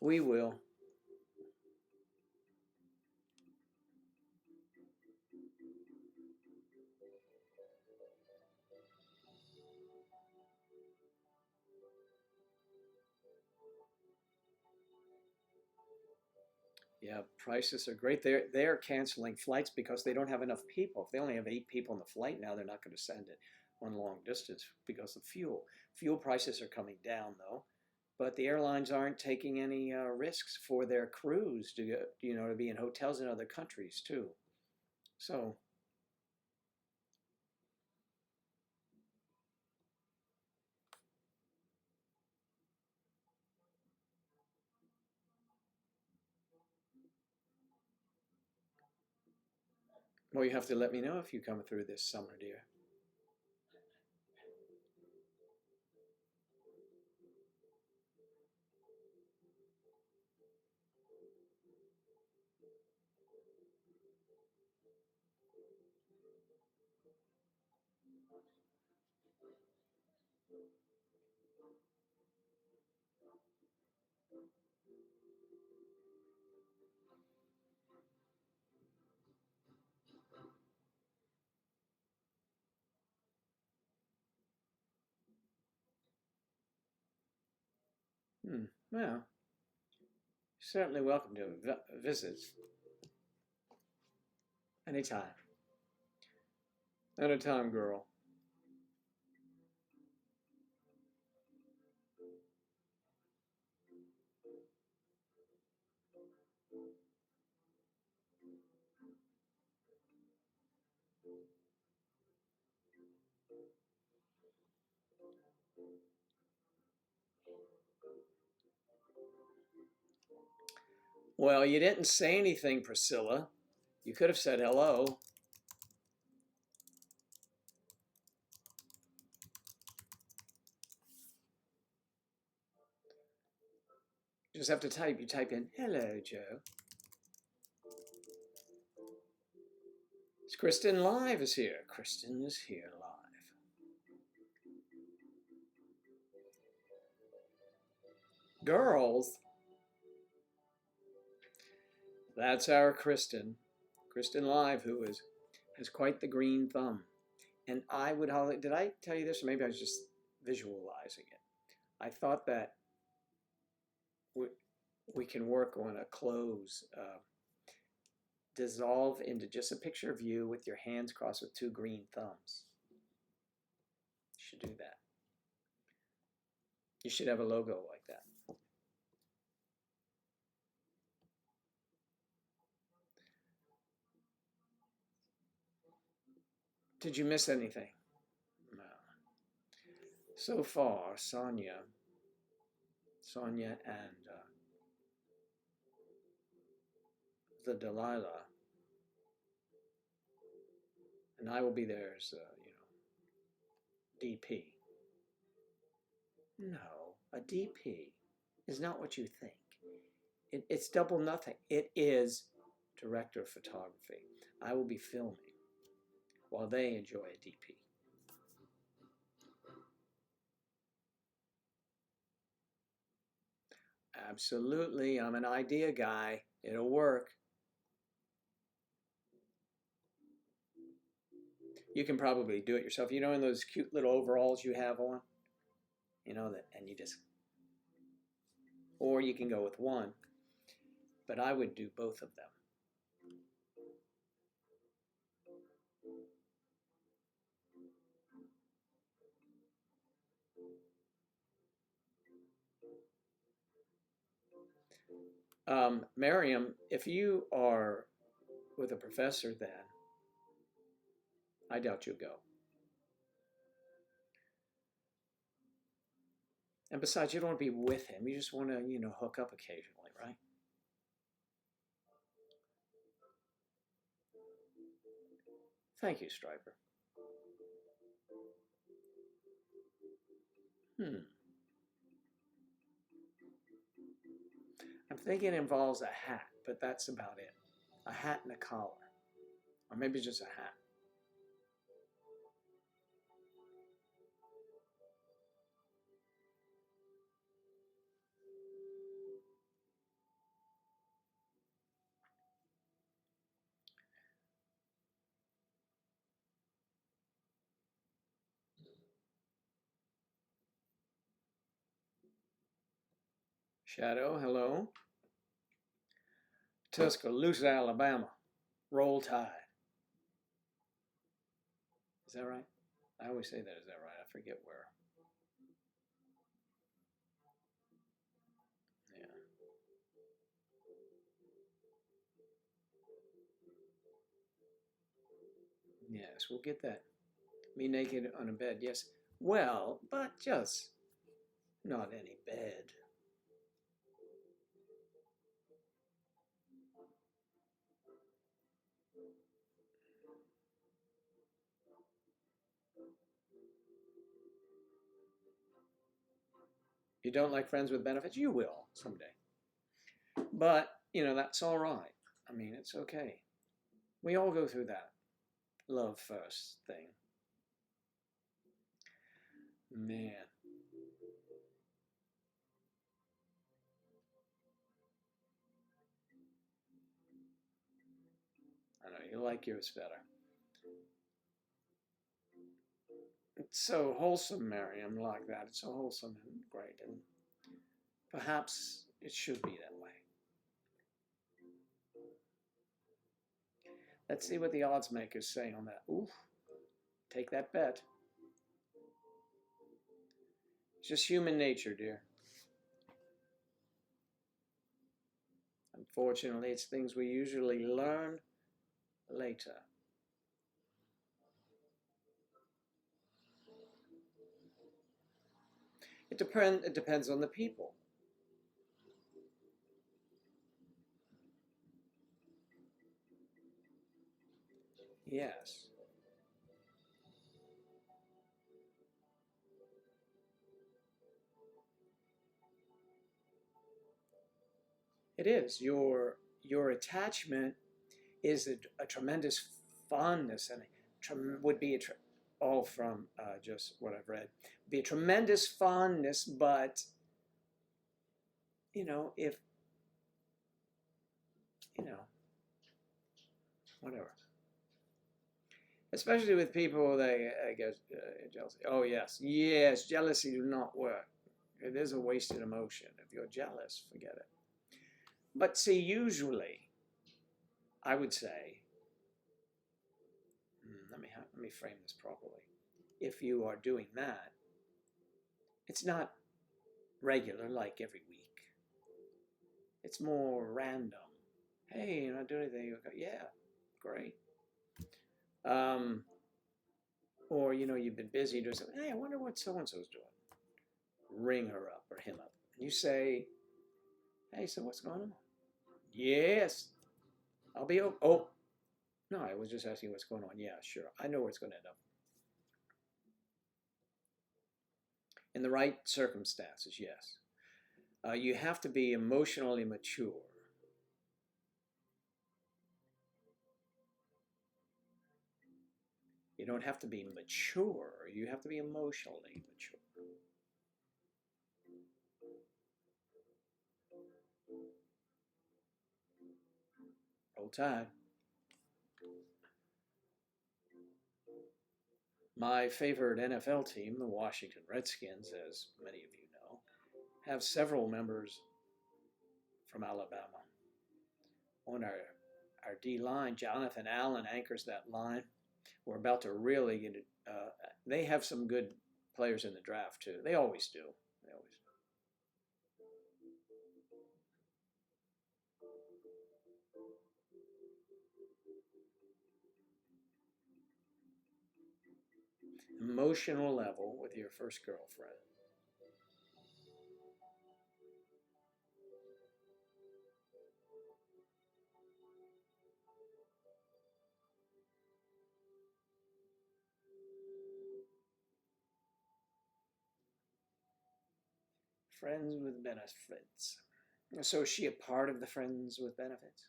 We will. Yeah, prices are great. They're canceling flights because they don't have enough people. If they only have 8 people on the flight now, they're not going to send it on long distance because of fuel. Fuel prices are coming down though, but the airlines aren't taking any risks for their crews to to be in hotels in other countries too. So, well, you have to let me know if you come through this summer, dear. Well, certainly welcome to visit anytime. Anytime, girl. Well, you didn't say anything, Priscilla. You could have said hello. You just have to type. You type in, hello, Joe. It's Kristen Live is here. Kristen is here live. Girls, that's our Kristen. Kristen Live, who has quite the green thumb. And I would, did I tell you this? Or maybe I was just visualizing it. I thought that we can work on a close, dissolve into just a picture of you with your hands crossed with 2 green thumbs. You should do that. You should have a logo like that. Did you miss anything? No. So far, Sonia and the Delilah, and I will be there as DP. No, a DP is not what you think. It's double nothing. It is director of photography. I will be filming while they enjoy a DP. Absolutely, I'm an idea guy. It'll work. You can probably do it yourself. You know, in those cute little overalls you have on, and you just, or you can go with one, but I would do both of them. Miriam, if you are with a professor, then I doubt you'll go. And besides, you don't want to be with him. You just want to, hook up occasionally, right? Thank you, Striper. I'm thinking it involves a hat, but that's about it. A hat and a collar. Or maybe just a hat. Shadow, hello. Tuscaloosa, Alabama. Roll Tide. Is that right? I always say that. Is that right? I forget where. Yeah. Yes, we'll get that. Me naked on a bed, yes. Well, but just not any bed. You don't like friends with benefits? You will someday. But, that's all right. I mean, it's okay. We all go through that love first thing. Man. I know, you like yours better. It's so wholesome, Miriam, like that. It's so wholesome and great. And perhaps it should be that way. Let's see what the odds makers say on that. Oof. Take that bet. It's just human nature, dear. Unfortunately, it's things we usually learn later. It depends on the people. Yes. It is. Your attachment is a tremendous fondness, and would be all from just what I've read. Be a tremendous fondness, but if whatever. Especially with people that I guess jealousy. Oh yes, jealousy do not work. It is a wasted emotion. If you're jealous, forget it. But see, usually, I would say, let me frame this properly. If you are doing that, it's not regular like every week. It's more random. Hey, you're not doing anything. You go, yeah, great. Or you've been busy doing something. Hey, I wonder what so and so's doing. Ring her up or him up. You say, hey, so what's going on? Yes, I'll be. Oh, no, I was just asking what's going on. Yeah, sure. I know where it's going to end up. In the right circumstances, yes. You have to be emotionally mature. You don't have to be mature. You have to be emotionally mature. Roll Tide. My favorite NFL team, the Washington Redskins, as many of you know, have several members from Alabama. On our D line, Jonathan Allen anchors that line. We're about to really get it. They have some good players in the draft too. They always do. They always do. Emotional level with your first girlfriend. Friends with benefits. So is she a part of the Friends with Benefits?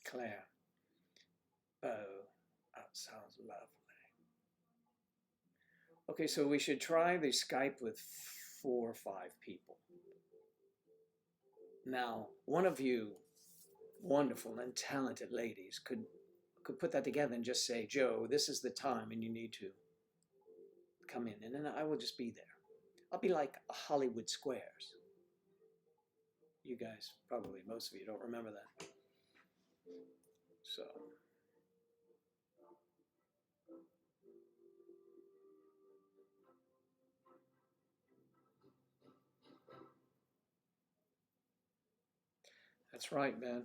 Claire. Oh, that sounds lovely. Okay, so we should try the Skype with 4 or 5 people. Now, one of you wonderful and talented ladies could put that together and just say, Joe, this is the time and you need to come in. And then I will just be there. I'll be like a Hollywood Squares. You guys, probably most of you don't remember that. So, that's right, Ben.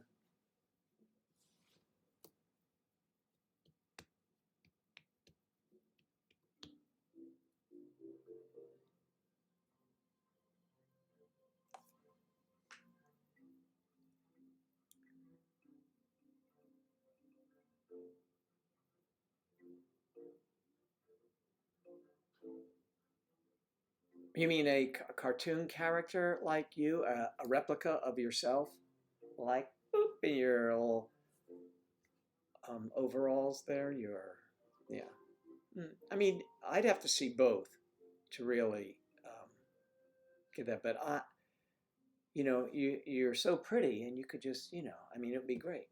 You mean a cartoon character like you, a replica of yourself, like boop, in your little overalls there? Yeah. I mean, I'd have to see both to really get that. But you're so pretty, and you could just, I mean, it would be great.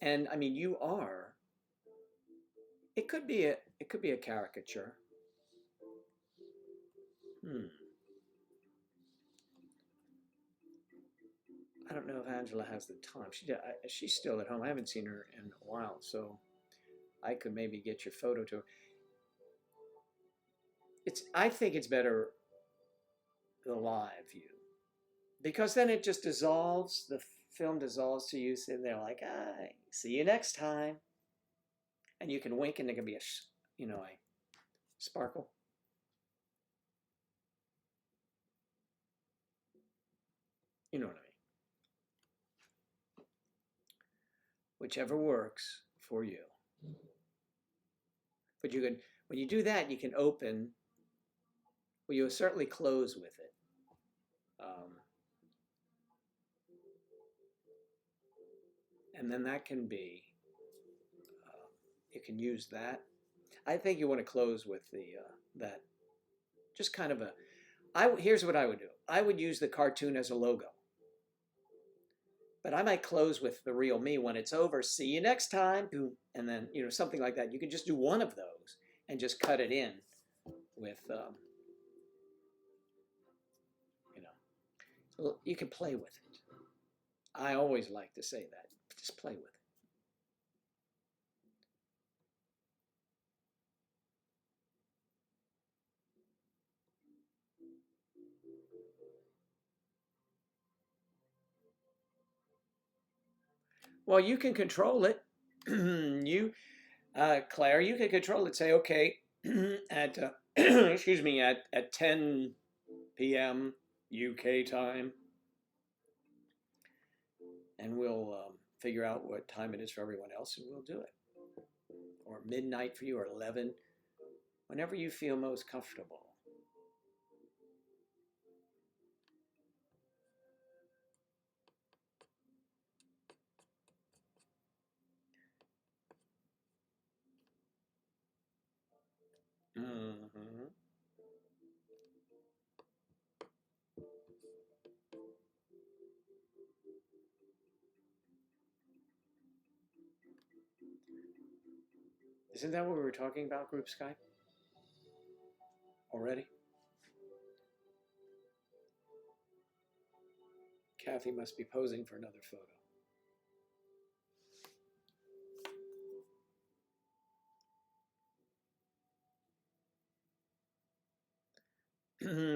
And I mean, you are. It could be a caricature. I don't know if Angela has the time. She's still at home. I haven't seen her in a while, so I could maybe get your photo to her. I think it's better the live view because then it just dissolves. The film dissolves to you sitting there like, see you next time, and you can wink and there can be a sparkle. You know what I mean? Whichever works for you. But you can, when you do that, you can open. Well, you'll certainly close with it. And then that can be, you can use that. I think you want to close with that, just kind of here's what I would do. I would use the cartoon as a logo. But I might close with the real me when it's over. See you next time. And then, something like that. You can just do one of those and just cut it in with, you can play with it. I always like to say that. Just play with it. Well, you can control it. Claire, you can control it. Say, okay, at excuse me, at 10 p.m. UK time, and we'll figure out what time it is for everyone else, and we'll do it. Or midnight for you, or 11, whenever you feel most comfortable. Mm-hmm. Isn't that what we were talking about, group Skype? Already? Kathy must be posing for another photo.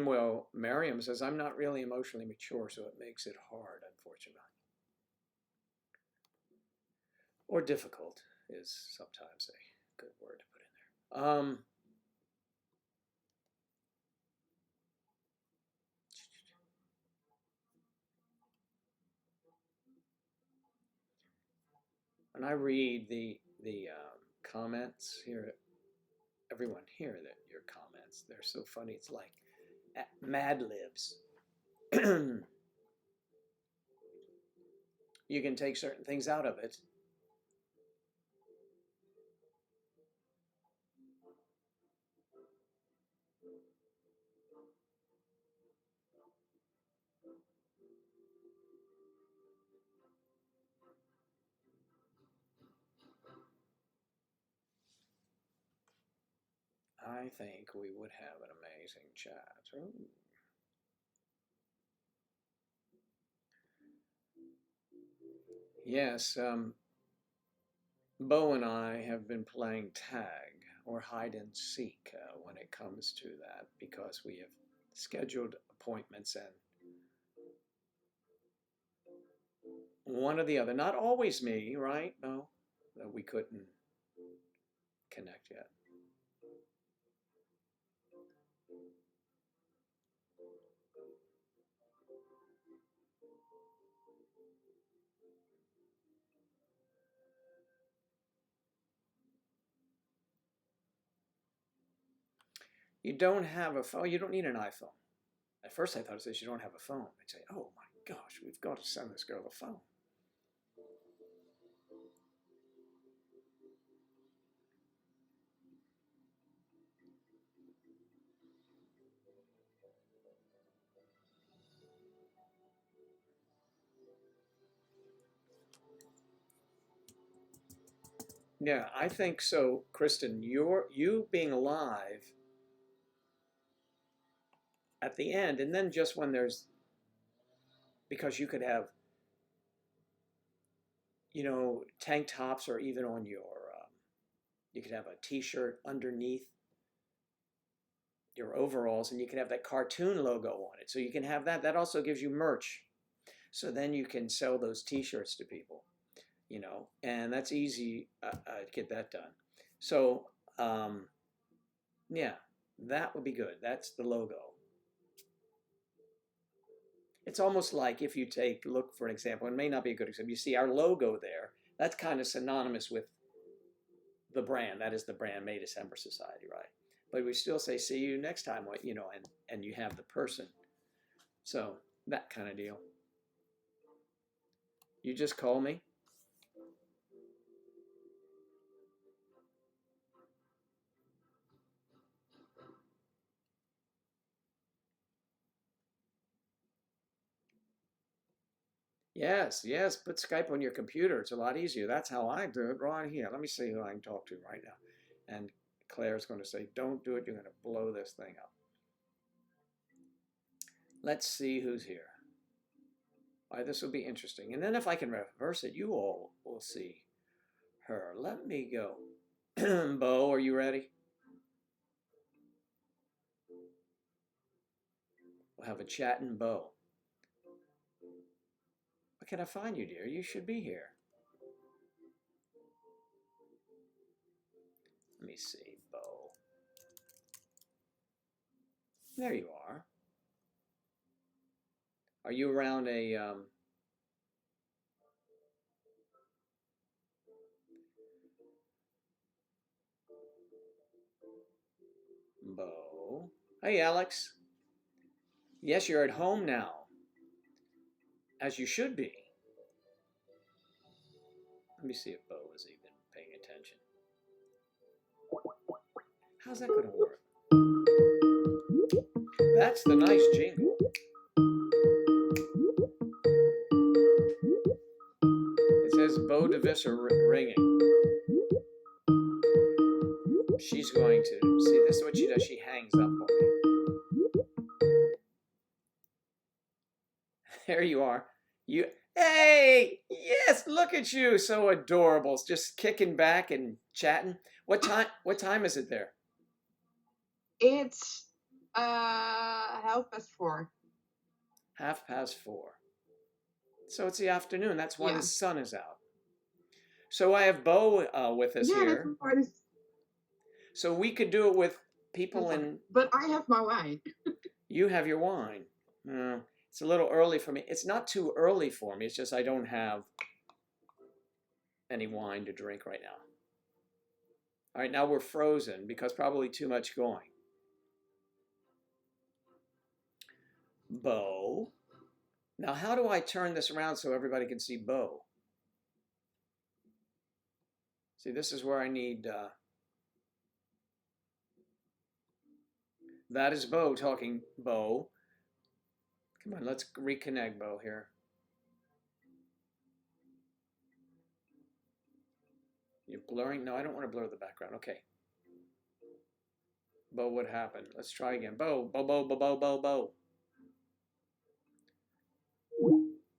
Well, Miriam says, I'm not really emotionally mature, so it makes it hard, unfortunately. Or difficult is sometimes a good word to put in there. when I read the comments here, everyone here, that your comments, they're so funny. It's like Mad Libs. You can take certain things out of it. I think we would have an amazing chat. Ooh. Yes, Bo and I have been playing tag or hide and seek when it comes to that, because we have scheduled appointments and one or the other, not always me, right? No, that we couldn't connect yet. You don't have a phone, you don't need an iPhone. At first I thought it says you don't have a phone. I'd say, oh my gosh, we've got to send this girl a phone. Yeah, I think so, Kristen. You being alive at the end, and then just when there's, because you could have, you know, tank tops, or even on your, you could have a T-shirt underneath your overalls, and you can have that cartoon logo on it. So you can have that. That also gives you merch. So then you can sell those T-shirts to people, you know, and that's easy to get that done. So yeah, that would be good. That's the logo. It's almost like if you look for an example, it may not be a good example. You see our logo there. That's kind of synonymous with the brand. That is the brand, May December Society, right? But we still say, see you next time, you know, and you have the person. So that kind of deal. You just call me. Yes, yes, put Skype on your computer. It's a lot easier. That's how I do it right here. Let me see who I can talk to right now. And Claire's going to say, don't do it. You're going to blow this thing up. Let's see who's here. Why, this will be interesting. And then if I can reverse it, you all will see her. Let me go. Bo, are you ready? We'll have a chat and Bo. Where can I find you, dear? You should be here. Let me see, Bo. There you are. Are you around a Bo? Hey, Alex. Yes, you're at home now, as you should be. Let me see if Bo is even paying attention. How's that going to work? That's the nice jingle. It says Bo DeVisser ringing. She's going to, see, this is what she does. She hangs up on me. There you are. Hey, yes, look at you, so adorable. Just kicking back and chatting. What time is it there? It's 4:30. 4:30. So it's the afternoon. That's why the sun is out. So I have Bo with us here. So we could do it with people in. But I have my wine. You have your wine. It's a little early for me. It's not too early for me. It's just I don't have any wine to drink right now. All right, now we're frozen because probably too much going. Bo. Now, how do I turn this around so everybody can see Bo? See, this is where I need, that is Bo talking. Bo. Come on, let's reconnect Bo here. You're blurring? No, I don't want to blur the background. Okay. Bo, what happened? Let's try again. Bo, Bo, Bo, Bo, Bo, Bo, Bo.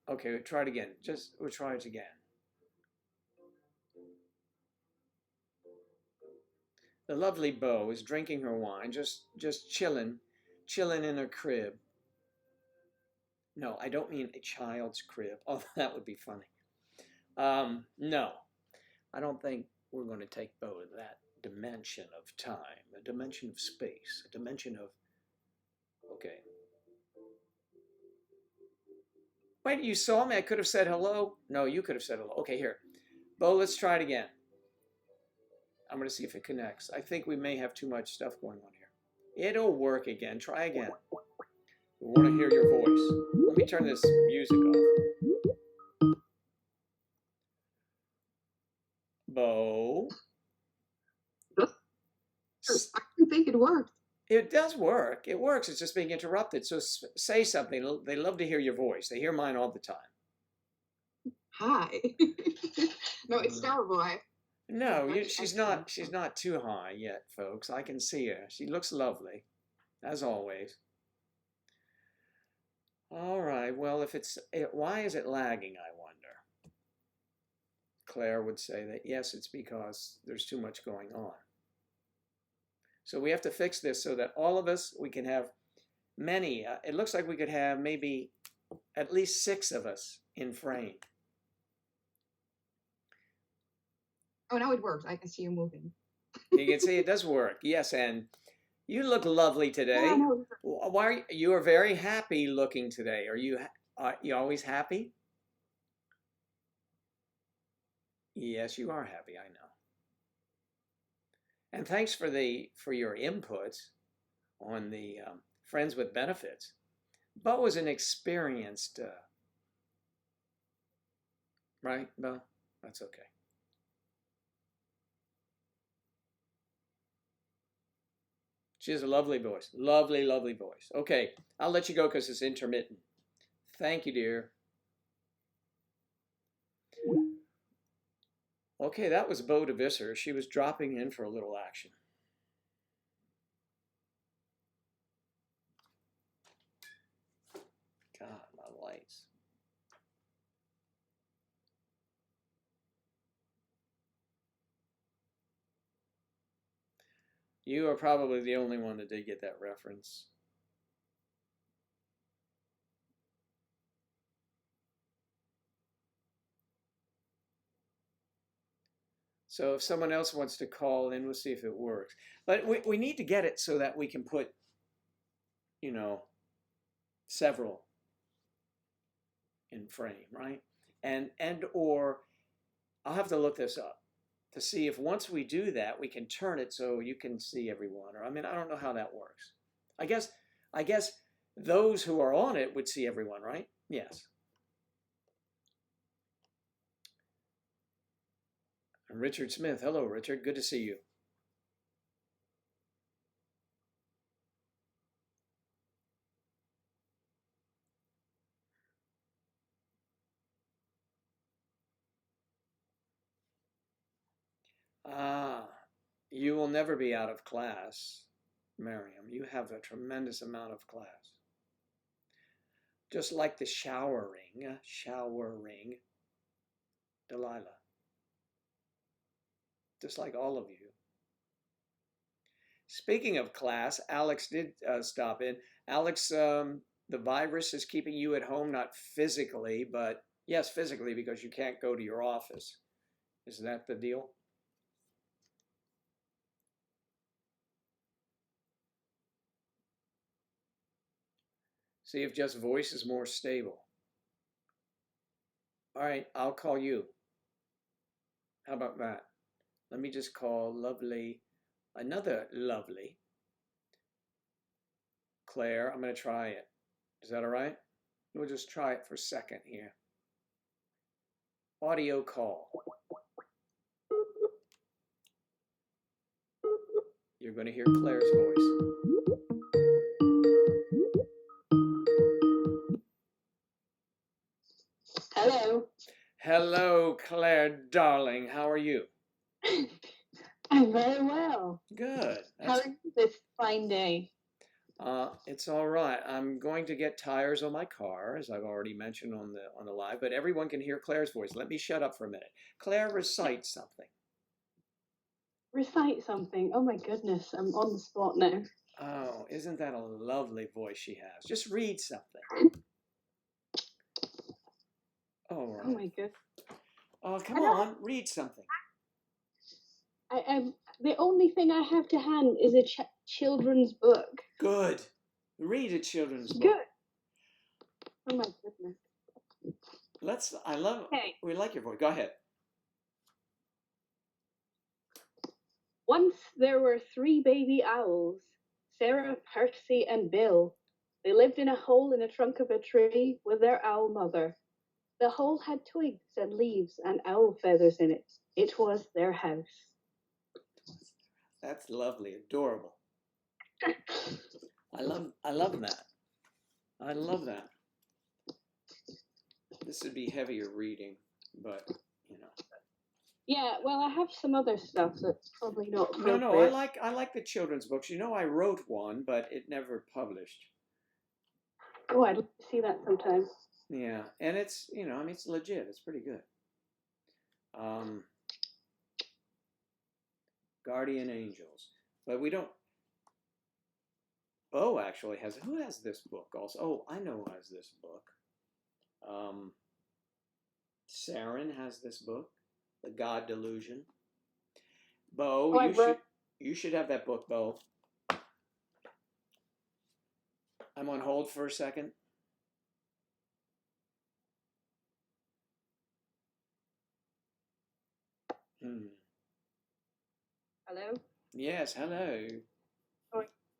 Okay, we'll try it again. We'll try it again. The lovely Bo is drinking her wine, just chilling in her crib. No, I don't mean a child's crib. Oh, that would be funny. No, I don't think we're going to take Bo to that dimension of time, a dimension of space, a dimension of, okay. Wait, you saw me? I could have said hello? No, you could have said hello. Okay, here. Bo, let's try it again. I'm going to see if it connects. I think we may have too much stuff going on here. It'll work again. Try again. We want to hear your voice. Let me turn this music off. Bo. I think it worked. It does work. It works. It's just being interrupted. So say something. They love to hear your voice. They hear mine all the time. Hi. No, it's terrible. No, she's not too high yet, folks. I can see her. She looks lovely, as always. All right. Well, why is it lagging, I wonder? Claire would say that, yes, it's because there's too much going on. So we have to fix this so that all of us, we can have many. It looks like we could have maybe at least 6 of us in frame. Oh, now it works. I can see you moving. You can see it does work. Yes, and you look lovely today. Yeah, no. Why you are very happy looking today? Are you always happy? Yes, you are happy. I know. And thanks for your input on the Friends with Benefits. Bo was an experienced, right, Bo? That's okay. She has a lovely voice. Lovely, lovely voice. Okay, I'll let you go because it's intermittent. Thank you, dear. Okay, that was Bo de Visser. She was dropping in for a little action. God, my lights. You are probably the only one that did get that reference. So if someone else wants to call in, we'll see if it works. But we need to get it so that we can put, several in frame, right? And or I'll have to look this up to see if once we do that, we can turn it so you can see everyone. Or I don't know how that works. I guess those who are on it would see everyone, right? Yes. And Richard Smith. Hello, Richard. Good to see you. You will never be out of class, Miriam. You have a tremendous amount of class. Just like the showering, Delilah. Just like all of you. Speaking of class, Alex did stop in. Alex, the virus is keeping you at home, not physically, but yes, physically, because you can't go to your office. Is that the deal? See if just voice is more stable. All right, I'll call you. How about that? Let me just call lovely, another lovely Claire. I'm going to try it. Is that all right? We'll just try it for a second here. Audio call. You're going to hear Claire's voice. Hello. Hello, Claire, darling. How are you? I'm very well. Good. How are you this fine day? It's all right. I'm going to get tires on my car, as I've already mentioned on the live, but everyone can hear Claire's voice. Let me shut up for a minute. Claire, recite something. Recite something. Oh my goodness, I'm on the spot now. Oh, isn't that a lovely voice she has? Just read something. All right. Oh my goodness. Oh, come on, read something. The only thing I have to hand is a children's book. Good. Read a children's book. Good. Oh my goodness. Okay. We like your voice. Go ahead. Once there were 3 baby owls, Sarah, Percy, and Bill. They lived in a hole in the trunk of a tree with their owl mother. The hole had twigs and leaves and owl feathers in it. It was their house. That's lovely, adorable. I love that. I love that. This would be heavier reading, but you know. Yeah, well, I have some other stuff that's probably not appropriate. No, I like the children's books. You know, I wrote one, but it never published. Oh, I'd like to see that sometime. Yeah, and it's, you know, I mean, it's legit. It's pretty good. Guardian Angels, but we don't. Bo actually has. Who has this book also? Oh, I know who has this book. Saren has this book, The God Delusion. Bo, you should have that book, Bo. I'm on hold for a second. Hello? Yes, hello.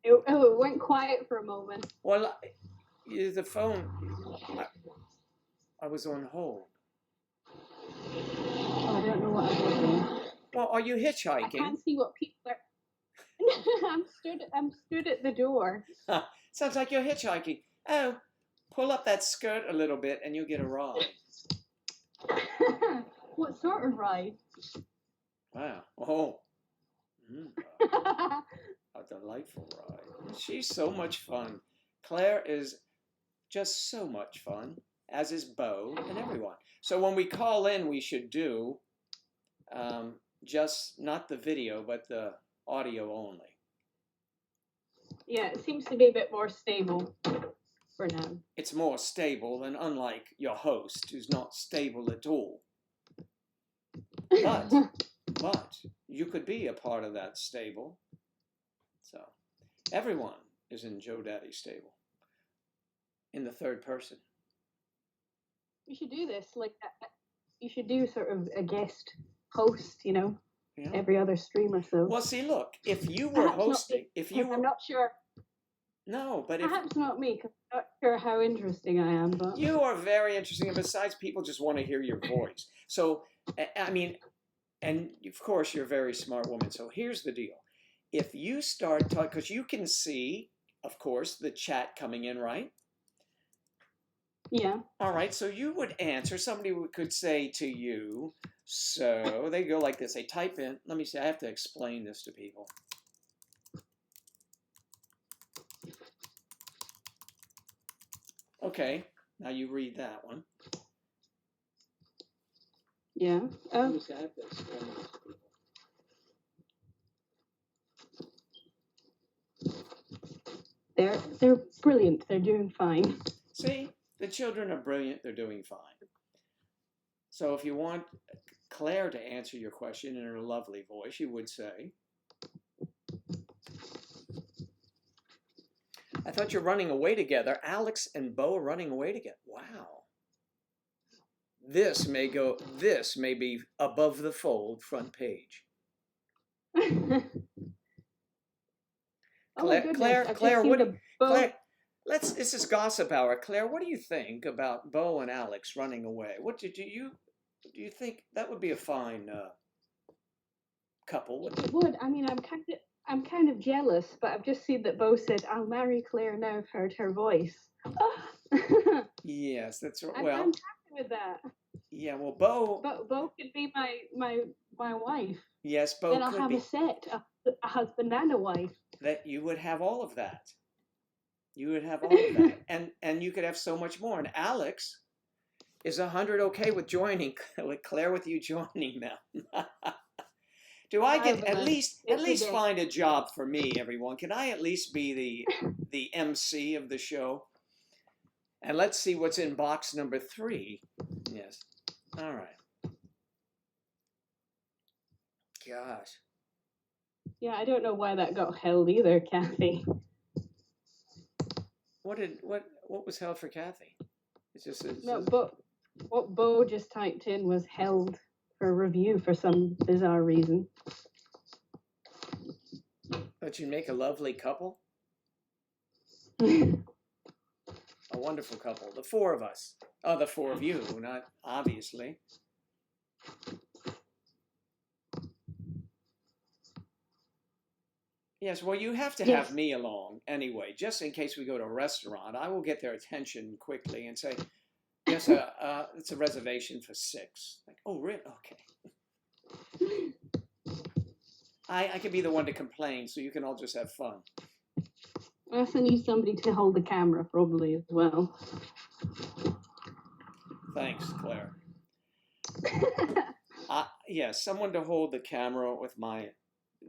It went quiet for a moment. Well, the phone, I was on hold. Oh, I don't know what I'm doing. Well, are you hitchhiking? I can't see what people are. I'm stood at the door. Sounds like you're hitchhiking. Oh, pull up that skirt a little bit and you'll get a ride. What sort of ride? Wow. Oh. A delightful ride. She's so much fun. Claire is just so much fun, as is Bo and everyone. So when we call in, we should do just not the video, but the audio only. Yeah, it seems to be a bit more stable for now. It's more stable than unlike your host, who's not stable at all. But you could be a part of that stable. So everyone is in Joe Daddy's stable. In the third person. You should do this, like you should do sort of a guest host, you know, every other stream or so. Well, see, look, if you were hosting, I'm not sure. No, but perhaps not me, because I'm not sure how interesting I am. But you are very interesting, and besides, people just want to hear your voice. So, I mean, and of course, you're a very smart woman. So here's the deal: if you start talking, because you can see, of course, the chat coming in, right? Yeah. All right, so you would answer. Somebody could say to you, so they go like this. They type in, let me see, I have to explain this to people. Okay, now you read that one. Yeah. They're brilliant. They're doing fine. See, the children are brilliant. They're doing fine. So if you want Claire to answer your question in her lovely voice, you would say, I thought you're running away together. Alex and Bo are running away together. Wow. This may be above the fold front page. Oh my goodness! Claire, I've Claire, just seen the boat. Claire, this is gossip hour. Claire, what do you think about Bo and Alex running away? What do you think that would be a fine couple? It would. I mean, I'm kind of jealous, but I've just seen that Bo said, "I'll marry Claire now. I've heard her voice." Yes, that's right. I'm Well, happy with that. yeah. Well, Bo. Bo could be my wife. Yes, Bo Then I'll could have be. a set, a husband and a wife. That you would have all of that. You would have all of that, and you could have so much more. And Alex is 100 okay with joining, with Claire, with you joining now. Do I get at least find a job for me, everyone? Can I at least be the MC of the show? And let's see what's in box number 3. Yes. All right. Gosh. Yeah, I don't know why that got held either, Kathy. What was held for Kathy? It's just No, but what Bo just typed in was held for review for some bizarre reason. But you make a lovely couple. A wonderful couple. The 4 of us. Oh, the 4 of you, not obviously. Yes, well, you have to have me along anyway, just in case we go to a restaurant. I will get their attention quickly and say, yes, it's a reservation for 6. Like, oh, really? Okay. I can be the one to complain, so you can all just have fun. I also need somebody to hold the camera, probably, as well. Thanks, Claire. Yes, someone to hold the camera with my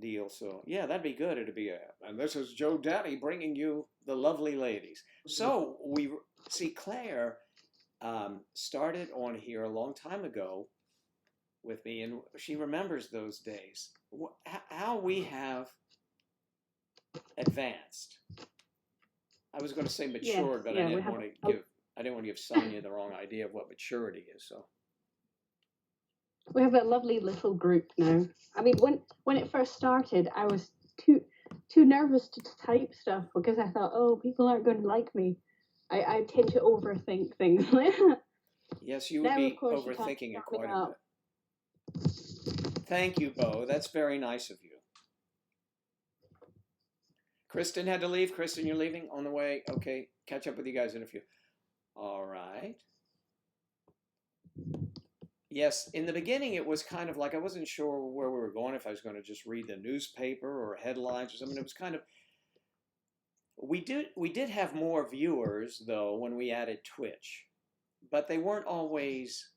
deal. So, yeah, that'd be good. It'd be and this is Joe Daddy bringing you the lovely ladies. So, we see Claire started on here a long time ago with me, and she remembers those days. How we have advanced. I was going to say matured, but I didn't want to give Sonia the wrong idea of what maturity is. So we have a lovely little group now. I mean, when it first started, I was too nervous to type stuff because I thought, oh, people aren't going to like me. I tend to overthink things. Yes, you would be overthinking it quite a bit. Thank you, Bo. That's very nice of you. Kristen had to leave. Kristen, you're leaving on the way. Okay, catch up with you guys in a few. All right. Yes, in the beginning it was kind of like I wasn't sure where we were going, if I was going to just read the newspaper or headlines or something. It was kind of we did have more viewers though when we added Twitch, but they weren't always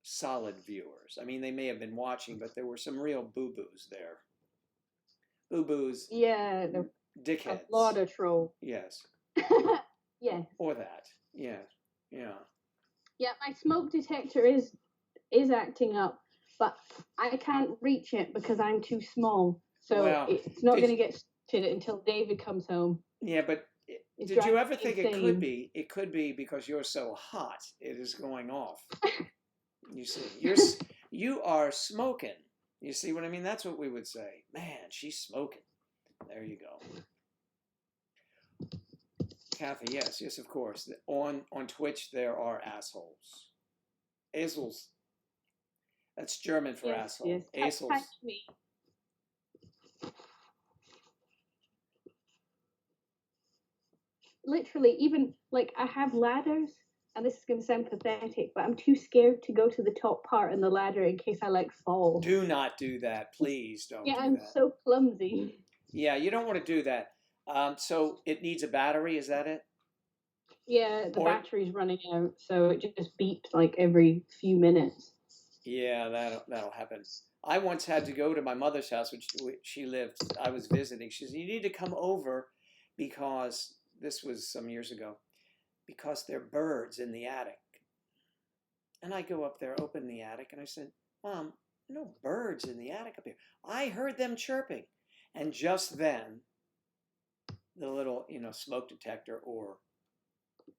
solid viewers. I mean, they may have been watching, but there were some real boo-boos there. Boo-boos. Yeah, dickheads. A lot of troll. Yes. Yes. Or that. Yeah. Yeah. Yeah, my smoke detector is acting up, but I can't reach it because I'm too small. So it's not going to get started until David comes home. Yeah, but did you ever think it could be? It could be because you're so hot, it is going off. You see, you are smoking. You see what I mean? That's what we would say. Man, she's smoking. There you go. Kathy, yes, of course. On Twitch, there are assholes. Assholes. That's German for asshole. Yes. Touch me. Literally, even like I have ladders, and this is going to sound pathetic, but I'm too scared to go to the top part in the ladder in case I fall. Do not do that, please. Don't. Yeah, I'm so clumsy. Yeah, you don't want to do that. So it needs a battery. Is that it? Yeah, the battery's running out, so it just beeps like every few minutes. Yeah, that'll happen. I once had to go to my mother's house, which she lived. I was visiting. She said, "You need to come over because this was some years ago, because there are birds in the attic." And I go up there, open the attic, and I said, "Mom, no birds in the attic up here. I heard them chirping." And just then, the little, smoke detector or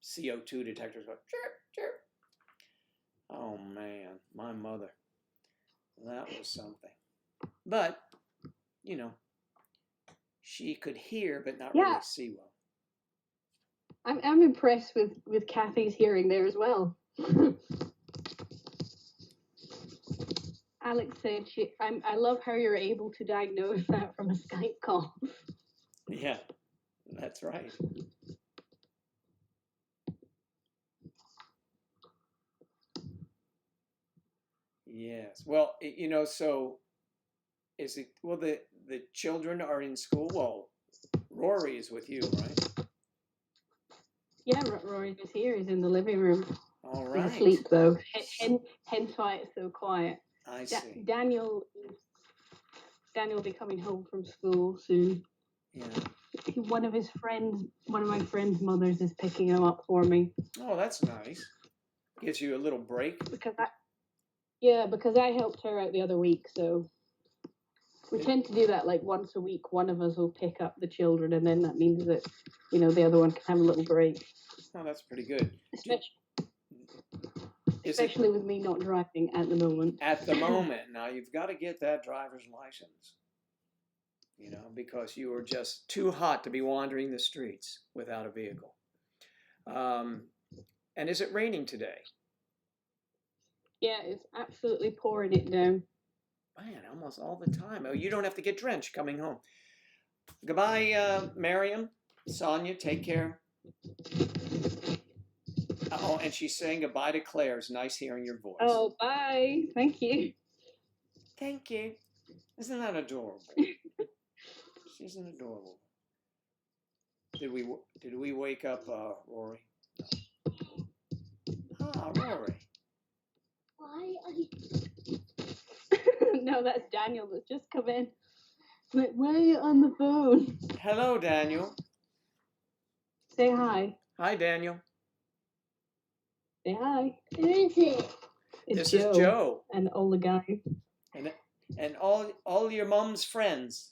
CO2 detectors go chirp, chirp. Oh man, my mother. That was something. But, you know, she could hear but not Yeah. really see well. I'm impressed with Kathy's hearing there as well. Alex said I love how you're able to diagnose that from a Skype call. Yeah, that's right. Yes. Well, you know, so is it, well, the children are in school? Well, Rory is with you, right? Yeah, Rory is here. He's in the living room. All He's right. asleep though. Hence why it's so quiet. I see. Daniel will be coming home from school soon. Yeah. One of my friend's mothers is picking him up for me. Oh, that's nice. Gives you a little break. Because I helped her out the other week, so we tend to do that like once a week. One of us will pick up the children, and then that means that, you know, the other one can have a little break. Oh, that's pretty good. Especially with me not driving at the moment. At the moment. Now, you've got to get that driver's license, you know, because you are just too hot to be wandering the streets without a vehicle. And is it raining today? Yeah, it's absolutely pouring it down. Man, almost all the time. Oh, you don't have to get drenched coming home. Goodbye, Miriam. Sonia, take care. Oh, and she's saying goodbye to Claire. It's nice hearing your voice. Oh, bye. Thank you. Thank you. Isn't that adorable? She's an adorable. Did we wake up Rory? No. Ah, Rory. Why are you? No, that's Daniel that's just come in. Like, why are you on the phone? Hello, Daniel. Say hi. Hi, Daniel. Say hi. Who is it? It's This is Joe. And all the guys. And all your mom's friends.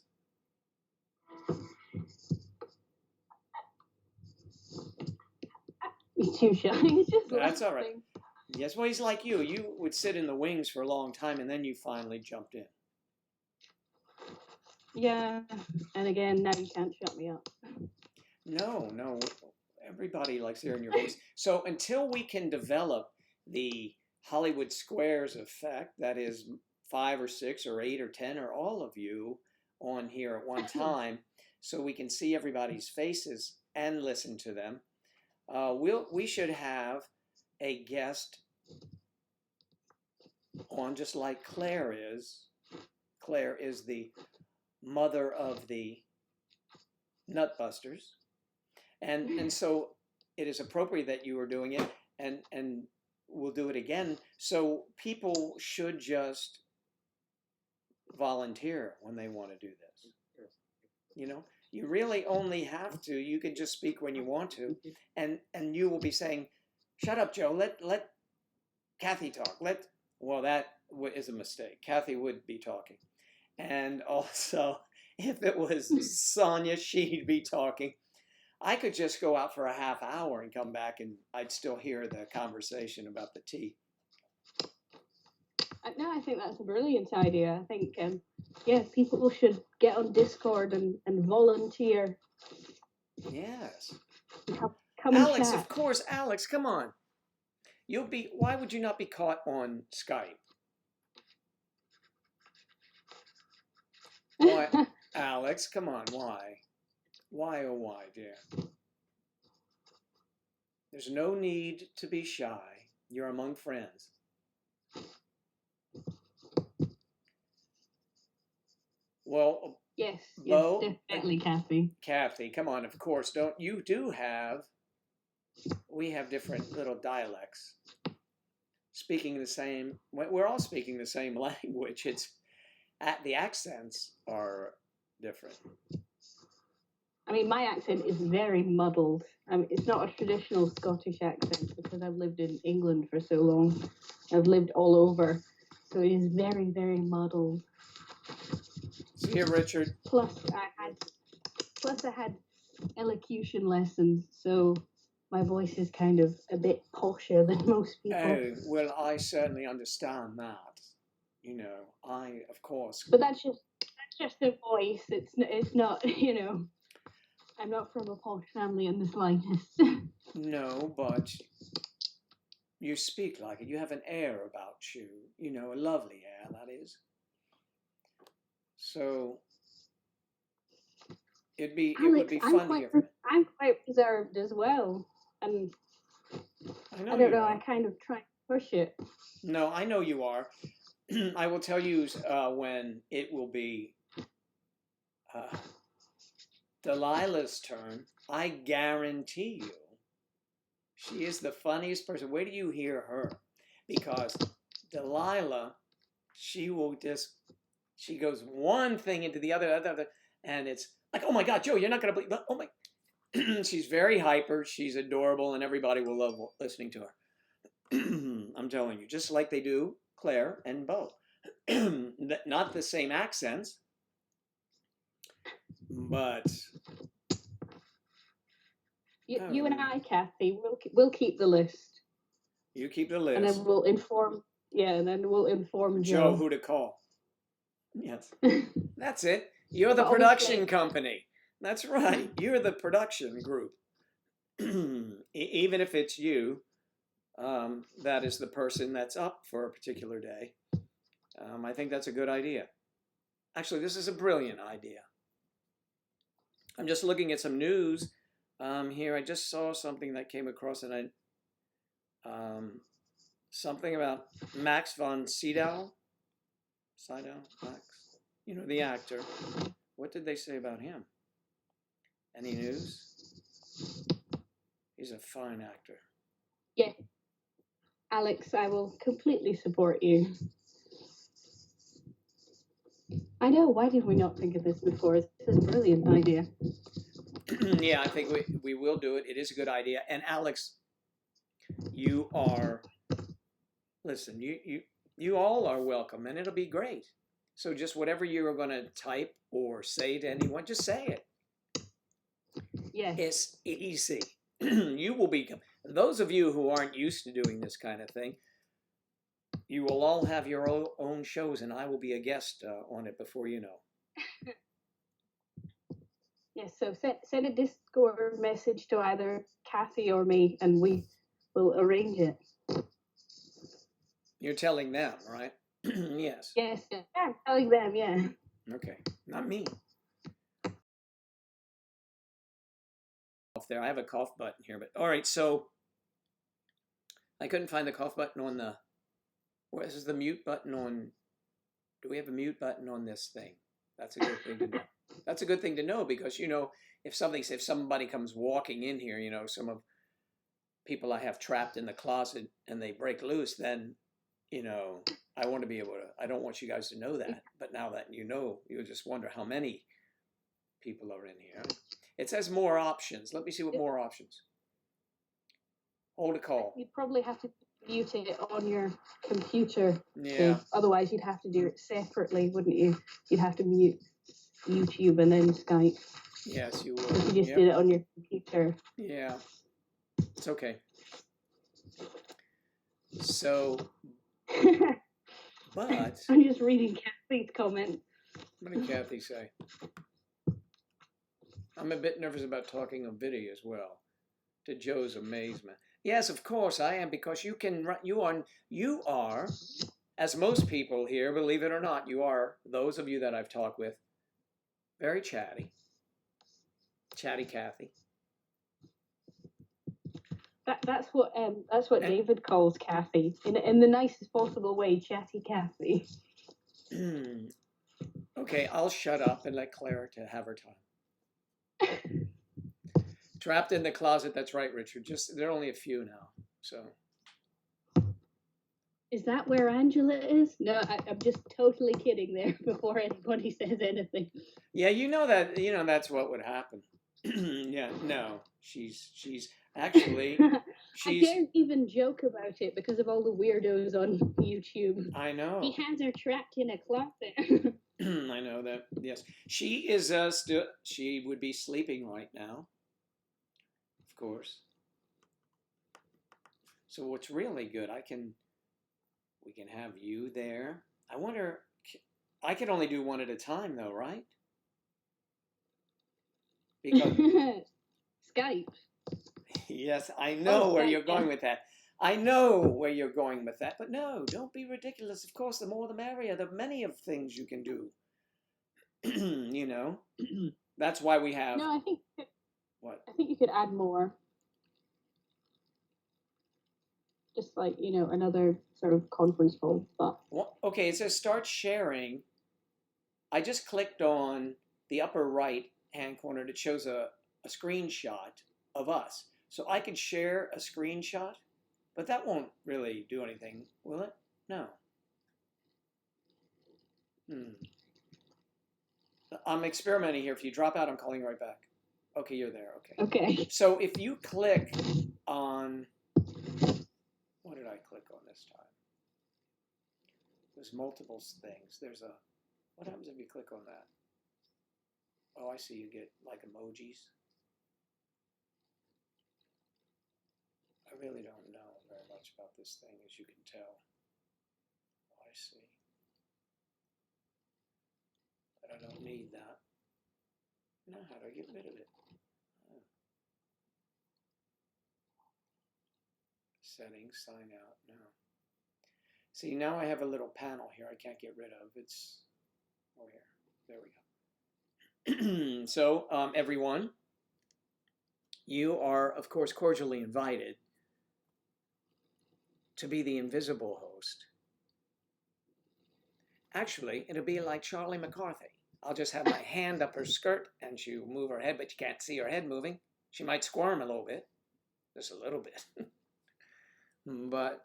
He's too shy. He's just That's laughing. all right. Yes, well, he's like you. You would sit in the wings for a long time, and then you finally jumped in. Yeah, and again, now you can't shut me up. No. Everybody likes hearing your voice. So until we can develop the Hollywood Squares effect, that is 5 or 6 or 8 or 10 or all of you on here at one time, so we can see everybody's faces and listen to them, we should have a guest on, just like Claire is. Claire is the mother of the Nutbusters, and so it is appropriate that you are doing it, and we'll do it again. So people should just volunteer when they want to do this. You know, you really only have to. You can just speak when you want to, and you will be saying, "Shut up, Joe. Let Kathy talk. Well, that is a mistake. Kathy would be talking, and also if it was Sonia, she'd be talking. I could just go out for a half hour and come back, and I'd still hear the conversation about the tea." No, I think that's a brilliant idea. I think, people should get on Discord and volunteer. Yes. Come Alex, and chat. of course, Alex, come on. Why would you not be caught on Skype? Why, Alex, come on, why? Why, oh why, dear? There's no need to be shy. You're among friends. Well, yes, Bo, definitely, Kathy. Kathy, come on, of course. We have different little dialects. Speaking the same, we're all speaking the same language. The accents are different. I mean, my accent is very muddled. It's not a traditional Scottish accent because I've lived in England for so long. I've lived all over. So it is very, very muddled. See you, Richard. Plus I had elocution lessons, so my voice is kind of a bit posher than most people. Oh, well, I certainly understand that. You know, of course. But that's just a voice. It's not, you know, I'm not from a posh family in the slightest. No, but you speak like it. You have an air about you. You know, a lovely air, that is. So it would be fun to hear. I'm quite reserved as well, and I know I don't you know. are. I kind of try to push it. No, I know you are. I will tell you when it will be Delilah's turn. I guarantee you, she is the funniest person. Wait till you hear her, because Delilah, she goes one thing into the other, and it's like, oh my God, Joe, you're not gonna believe. Oh my, she's very hyper. She's adorable, and everybody will love listening to her. I'm telling you, just like they do Claire and Beau. Not the same accents, but you and I, Kathy, we'll keep the list. You keep the list, and then we'll inform. Yeah, and then we'll inform Joe Joe who to call. Yes, that's it. You're the production company. That's right. You're the production group. Even if it's you, that is the person that's up for a particular day. I think that's a good idea. Actually, this is a brilliant idea. I'm just looking at some news here. I just saw something that came across, and something about Max von Sydow. Max, you know, the actor. What did they say about him? Any news? He's a fine actor. Yeah. Alex, I will completely support you. I know, why did we not think of this before? This is a brilliant idea. Yeah, I think we will do it. It is a good idea. And Alex, you are, listen, you all are welcome, and it'll be great. So just whatever you're going to type or say to anyone, just say it. Yes. It's easy. You will become, those of you who aren't used to doing this kind of thing, you will all have your own shows, and I will be a guest on it before you know. Yes, so send a Discord message to either Kathy or me, and we will arrange it. You're telling them, right? Yes. Yes, yeah, I'm telling them, yeah. Okay, not me. There, I have a cough button here, but all right. So I couldn't find the cough button on the. What is the mute button on? Do we have a mute button on this thing? That's a good thing to know. That's a good thing to know, because you know, if somebody comes walking in here, you know, some of people I have trapped in the closet and they break loose, then you know, I want to be able to. I don't want you guys to know that, but now that you know, you'll just wonder how many people are in here. It says more options. Let me see what more options. Hold a call. You'd probably have to mute it on your computer. Yeah. Otherwise, you'd have to do it separately, wouldn't you? You'd have to mute YouTube and then Skype. Yes, you would. If you just did it on your computer. Yeah. It's okay. So, but I'm just reading Kathy's comment. What did Kathy say? I'm a bit nervous about talking on video as well, to Joe's amazement. Yes, of course I am, because you are, as most people here, believe it or not, you are, those of you that I've talked with, very chatty. Chatty Kathy. That's what David calls Kathy, in the nicest possible way, chatty Kathy. Okay, I'll shut up and let Claire to have her time. Trapped in the closet, that's right, Richard. There are only a few now, so. Is that where Angela is? No, I'm just totally kidding there before anybody says anything. Yeah, you know that's what would happen. Yeah, no, she's actually, I can't even joke about it because of all the weirdos on YouTube. I know. He has her trapped in a closet. I know that, yes. She is she would be sleeping right now, of course. So what's really good, we can have you there. I wonder, I can only do one at a time though, right? Because Skype. yes, I know Oh, where Skype, you're going yeah. with that. I know where you're going with that, but no, don't be ridiculous. Of course, the more the merrier. There are many of things you can do. You know, that's why we have No, what? I think you could add more. Just like, another sort of conference call. But Well, okay, it says start sharing. I just clicked on the upper right hand corner that shows a screenshot of us. So I can share a screenshot, but that won't really do anything, will it? No. I'm experimenting here. If you drop out, I'm calling right back. Okay, you're there. Okay. okay. So if you click on, what did I click on this time? There's multiple things. What happens if you click on that? Oh, I see. You get like emojis. I really don't know very much about this thing, as you can tell. Oh, I see. But I don't need that. Now, how do I get rid of it? Oh. Settings, sign out. No. See, now I have a little panel here I can't get rid of. It's, oh, here. There we go. So, everyone, you are, of course, cordially invited to be the invisible host. Actually, it'll be like Charlie McCarthy. I'll just have my hand up her skirt and she'll move her head, but you can't see her head moving. She might squirm a little bit, just a little bit. But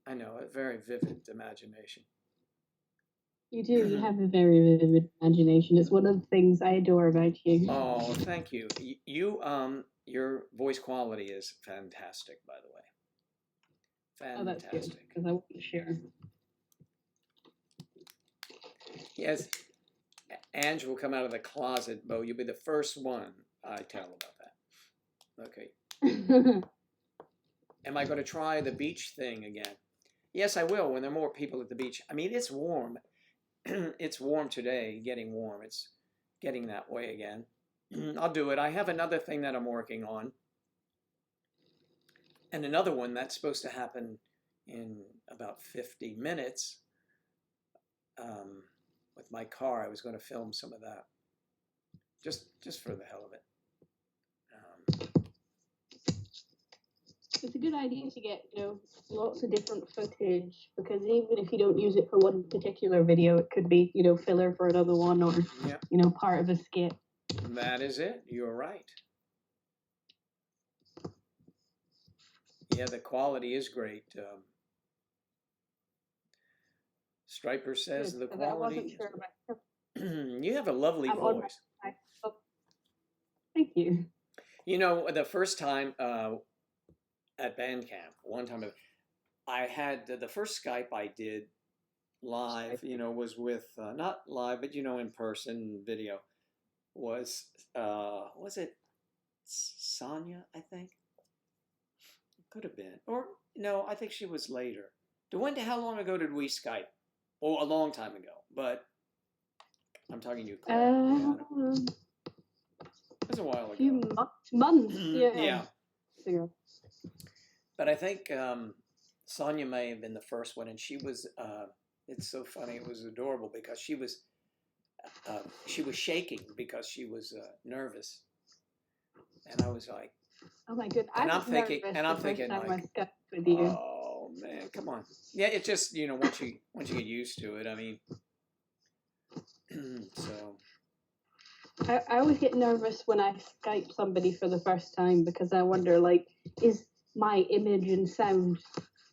I know, a very vivid imagination. You do. You have a very vivid imagination. It's one of the things I adore about you. Oh, thank you. Your voice quality is fantastic, by the way. Fantastic. Oh, that's good, because I wasn't sure. Yes, Ange will come out of the closet, Bo. You'll be the first one I tell about that. Okay. Am I going to try the beach thing again? Yes, I will when there are more people at the beach. I mean, it's warm. It's warm today, getting warm. It's getting that way again. I'll do it. I have another thing that I'm working on. And another one that's supposed to happen in about 50 minutes. With my car, I was going to film some of that. Just for the hell of it. It's a good idea to get, lots of different footage, because even if you don't use it for one particular video, it could be, filler for another one, or, part of a skit. That is it. You're right. Yeah, the quality is great. Striper says the quality. I wasn't sure about You have a lovely voice. Thank you. The first time at band camp, one time I had the first Skype I did live, was with not live, but in person video, was it Sonia, I think? Could have been. Or no, I think she was later. How long ago did we Skype? Oh, a long time ago, but I'm talking to you. It was a while ago. Few months. Yeah. Yeah. But I think Sonia may have been the first one, and she was. It's so funny. It was adorable because she was shaking because she was nervous, and I was like, "Oh my goodness!" I'm thinking, like, with you. "Oh man, come on!" Yeah, it's just once you get used to it. I mean, so. I always get nervous when I Skype somebody for the first time, because I wonder, is my image and sound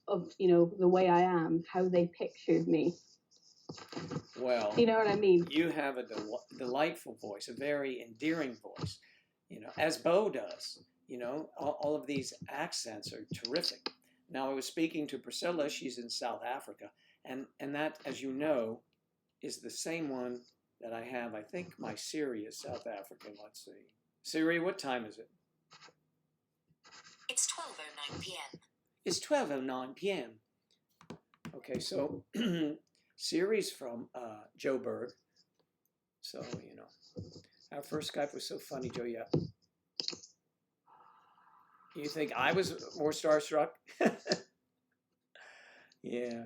of, the way I am, how they pictured me. Well, you know what I mean? You have a delightful voice, a very endearing voice, as Bo does. All of these accents are terrific. Now, I was speaking to Priscilla. She's in South Africa, and that, as you know, is the same one that I have. I think my Siri is South African. Let's see. Siri, what time is it? It's 12:09 p.m. It's 12:09 p.m. Okay, so series from Joe Berg. So, you know, our first Skype was so funny, Joe. Yeah. You think I was more starstruck? Yeah.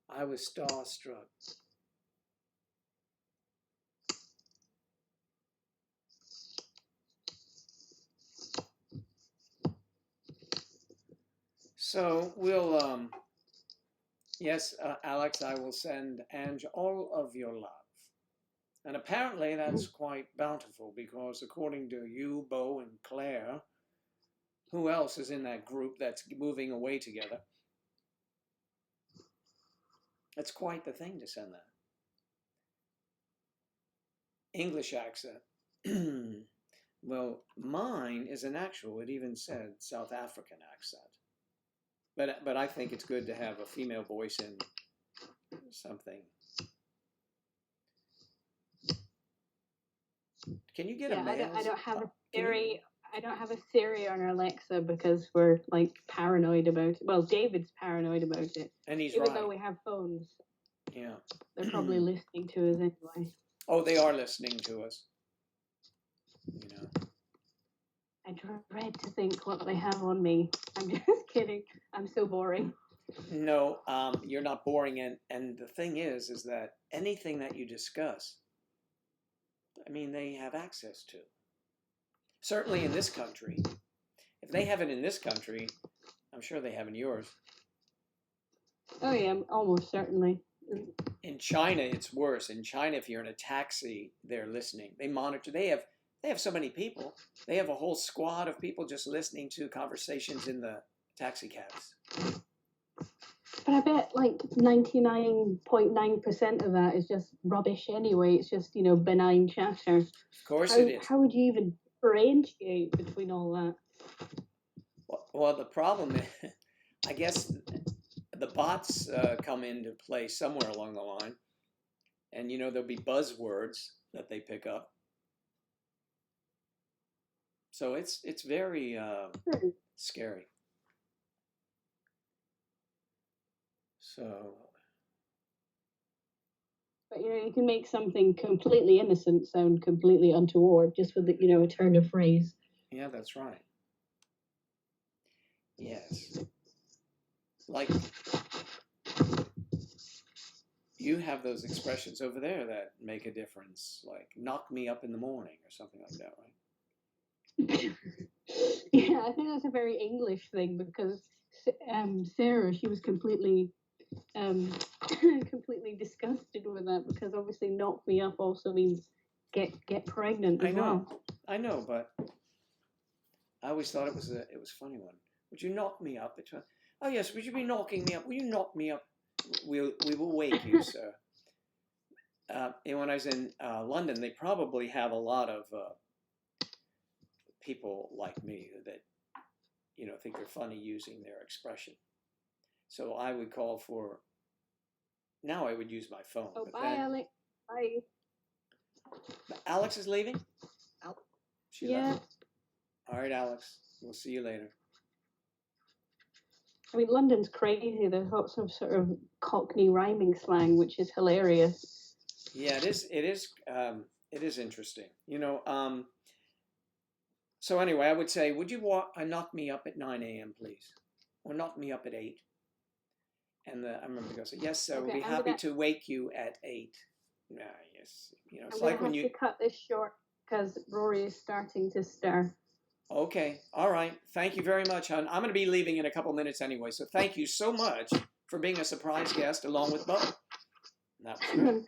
I was starstruck. So we'll, yes, Alex, I will send Ange all of your love. And apparently that's quite bountiful because according to you, Bo, and Claire, who else is in that group that's moving away together? That's quite the thing to send that. English accent. Well, mine is an actual, it even said South African accent. But I think it's good to have a female voice in something. Can you get a male? I don't have a Siri. I don't have a Siri on Alexa because we're like paranoid about it. Well, David's paranoid about it. And he's even right. though we have phones. Yeah. They're probably listening to us anyway. Oh, they are listening to us. You know. I dread to think what they have on me. I'm just kidding. I'm so boring. No, you're not boring, and the thing is that anything that you discuss, I mean, they have access to. Certainly in this country. If they have it in this country, I'm sure they have in yours. Oh yeah, almost certainly. In China, it's worse. In China, if you're in a taxi, they're listening. They monitor. They have so many people. They have a whole squad of people just listening to conversations in the taxi cabs. But I bet like 99.9% of that is just rubbish anyway. It's just, you know, benign chatter. Of course it is. How would you even differentiate between all that? Well, the problem is, I guess the bots come into play somewhere along the line. And, you know, there'll be buzzwords that they pick up. So it's very scary. So, but you know, you can make something completely innocent sound completely untoward just with you know, a turn of phrase. Yeah, that's right. Yes. Like you have those expressions over there that make a difference, like knock me up in the morning or something like that, right? Yeah, I think that's a very English thing because Sarah, she was completely completely disgusted with that because obviously knock me up also means get pregnant as well. I know, but I always thought it was a funny one. Would you knock me up? Oh yes, would you be knocking me up? Will you knock me up? We will wake you, sir. And when I was in London, they probably have a lot of people like me that, you know, think they're funny using their expression. So I would call for. Now I would use my phone. Oh, but bye, then, Alex. Bye. Alex is leaving? She Yeah. left? All right, Alex. We'll see you later. I mean, London's crazy. There's lots of sort of Cockney rhyming slang, which is hilarious. Yeah, it is. It is interesting. You know. So anyway, I would say, would you knock me up at 9 a.m., please, or knock me up at 8? And I remember the girl said, "Yes, sir. Okay, we'll be happy to wake you at 8." Yeah, yes. You know, it's like when you. I'm going to cut this short because Rory is starting to stir. Okay. All right. Thank you very much, hon. I'm going to be leaving in a couple minutes anyway, so thank you so much for being a surprise guest along with Bo. That was great.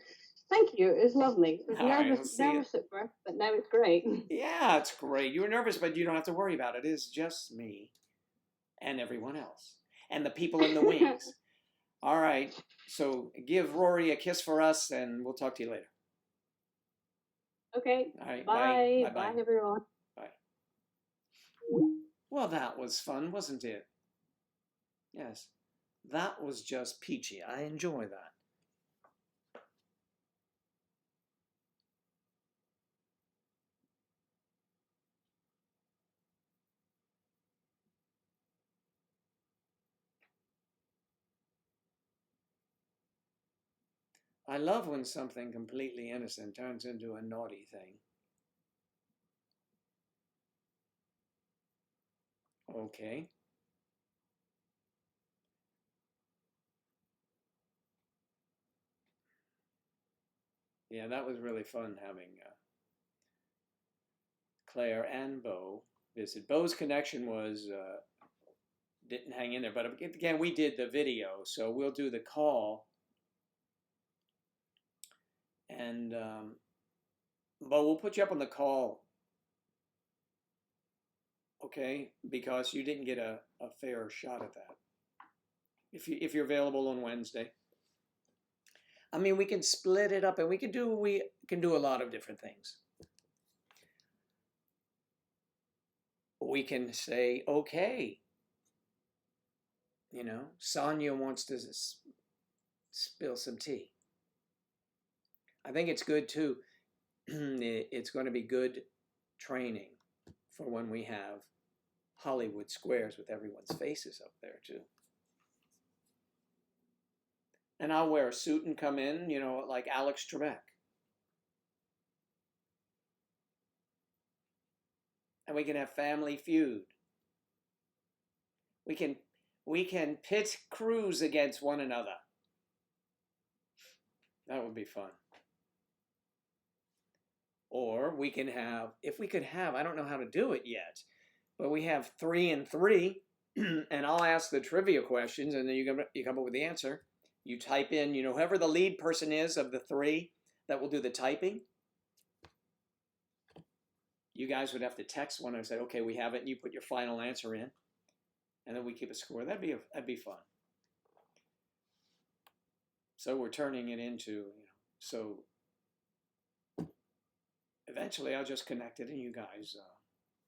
Thank you. It was lovely. It was nervous at first, but now it's great. Yeah, it's great. You were nervous, but you don't have to worry about it. It's just me and everyone else and the people in the wings. All right. So give Rory a kiss for us, and we'll talk to you later. Okay. All right. Bye. Bye, everyone. Bye. Well, that was fun, wasn't it? Yes. That was just peachy. I enjoy that. I love when something completely innocent turns into a naughty thing. Okay. Yeah, that was really fun having Claire and Bo visit. Bo's connection was didn't hang in there, but again, we did the video, so we'll do the call. And Bo, we'll put you up on the call, okay? Because you didn't get a fair shot at that. If you're available on Wednesday. I mean, we can split it up, and we can do a lot of different things. We can say, okay, you know, Sonia wants to spill some tea. I think it's good too. It's going to be good training for when we have Hollywood squares with everyone's faces up there too. And I'll wear a suit and come in, you know, like Alex Trebek. And we can have Family Feud. We can pit crews against one another. That would be fun. Or we can have, if we could have, I don't know how to do it yet, but we have 3 and 3, and I'll ask the trivia questions, and then you come up with the answer. You type in, you know, whoever the lead person is of the 3 that will do the typing. You guys would have to text one and say, okay, we have it, and you put your final answer in, and then we keep a score. That'd be fun. So we're turning it into, you know, so eventually I'll just connect it and you guys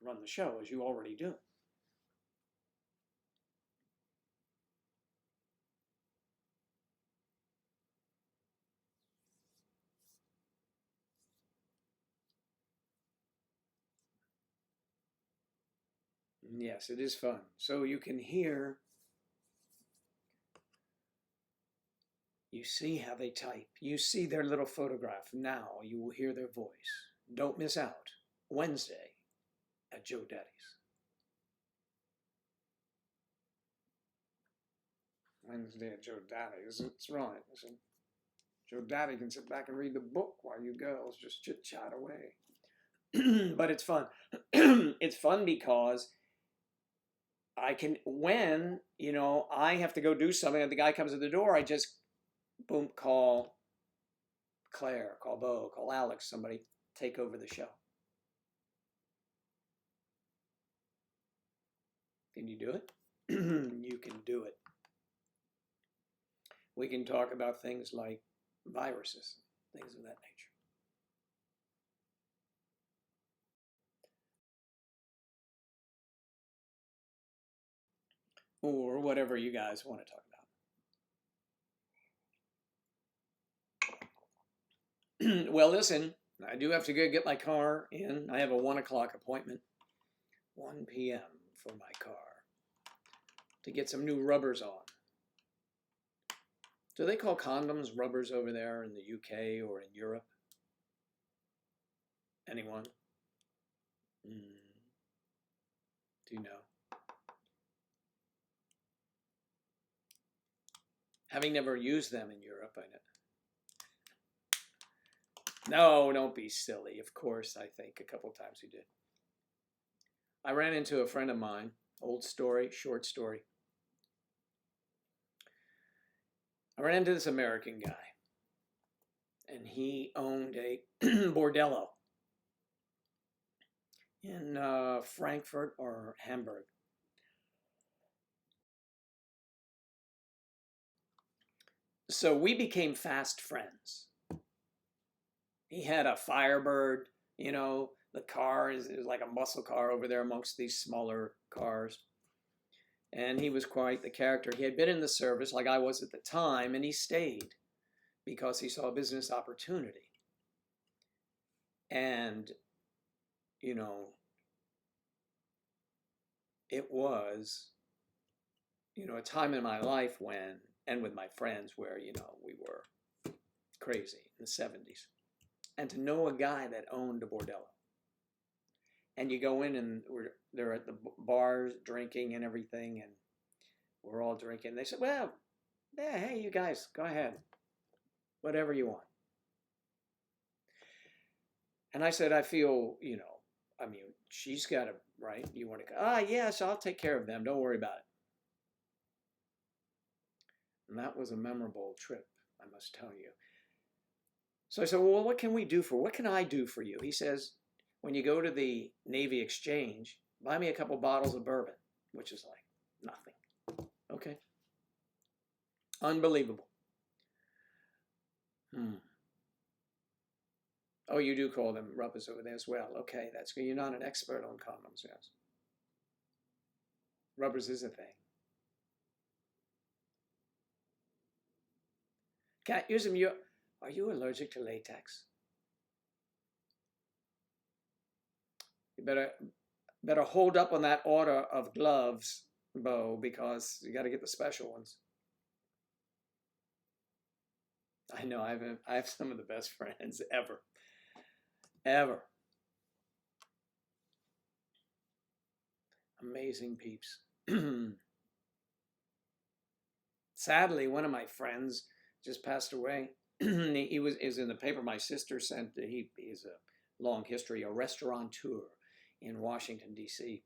run the show as you already do. Yes, it is fun. So you can hear, you see how they type. You see their little photograph. Now you will hear their voice. Don't miss out. Wednesday at Joe Daddy's. Wednesday at Joe Daddy's. It's right. Listen, Joe Daddy can sit back and read the book while you girls just chit-chat away. But it's fun. It's fun because I can, when, you know, I have to go do something and the guy comes at the door, I just, boom, call Claire, call Bo, call Alex, somebody, take over the show. Can you do it? You can do it. We can talk about things like viruses, things of that nature. Or whatever you guys want to talk about. Well, listen, I do have to go get my car in. I have a 1 o'clock appointment, 1 p.m. for my car, to get some new rubbers on. Do they call condoms rubbers over there in the UK or in Europe? Anyone? Do you know? Having never used them in Europe, I know. No, don't be silly. Of course, I think a couple times we did. I ran into a friend of mine, old story, short story. I ran into this American guy, and he owned a bordello in Frankfurt or Hamburg. So we became fast friends. He had a Firebird, you know, the car is like a muscle car over there amongst these smaller cars. And he was quite the character. He had been in the service like I was at the time, and he stayed because he saw a business opportunity. And, you know, it was, you know, a time in my life when, and with my friends where, you know, we were crazy in the 70s. And to know a guy that owned a bordello. And you go in and they're at the bars drinking and everything, and we're all drinking. They said, well, yeah, hey, you guys, go ahead. Whatever you want. And I said, I feel, I mean, she's got it, right? You want to go, yes, I'll take care of them. Don't worry about it. And that was a memorable trip, I must tell you. So I said, well, what can I do for you? He says, when you go to the Navy Exchange, buy me a couple bottles of bourbon, which is like nothing. Okay. Unbelievable. Oh, you do call them rubbers over there as well. Okay, that's good. You're not an expert on condoms, yes. Rubbers is a thing. Can't use them. Are you allergic to latex? You better hold up on that order of gloves, Bo, because you got to get the special ones. I know I have some of the best friends ever. Amazing peeps. Sadly, one of my friends just passed away. He is in the paper. My sister sent. He's a long history, a restaurateur in Washington D.C.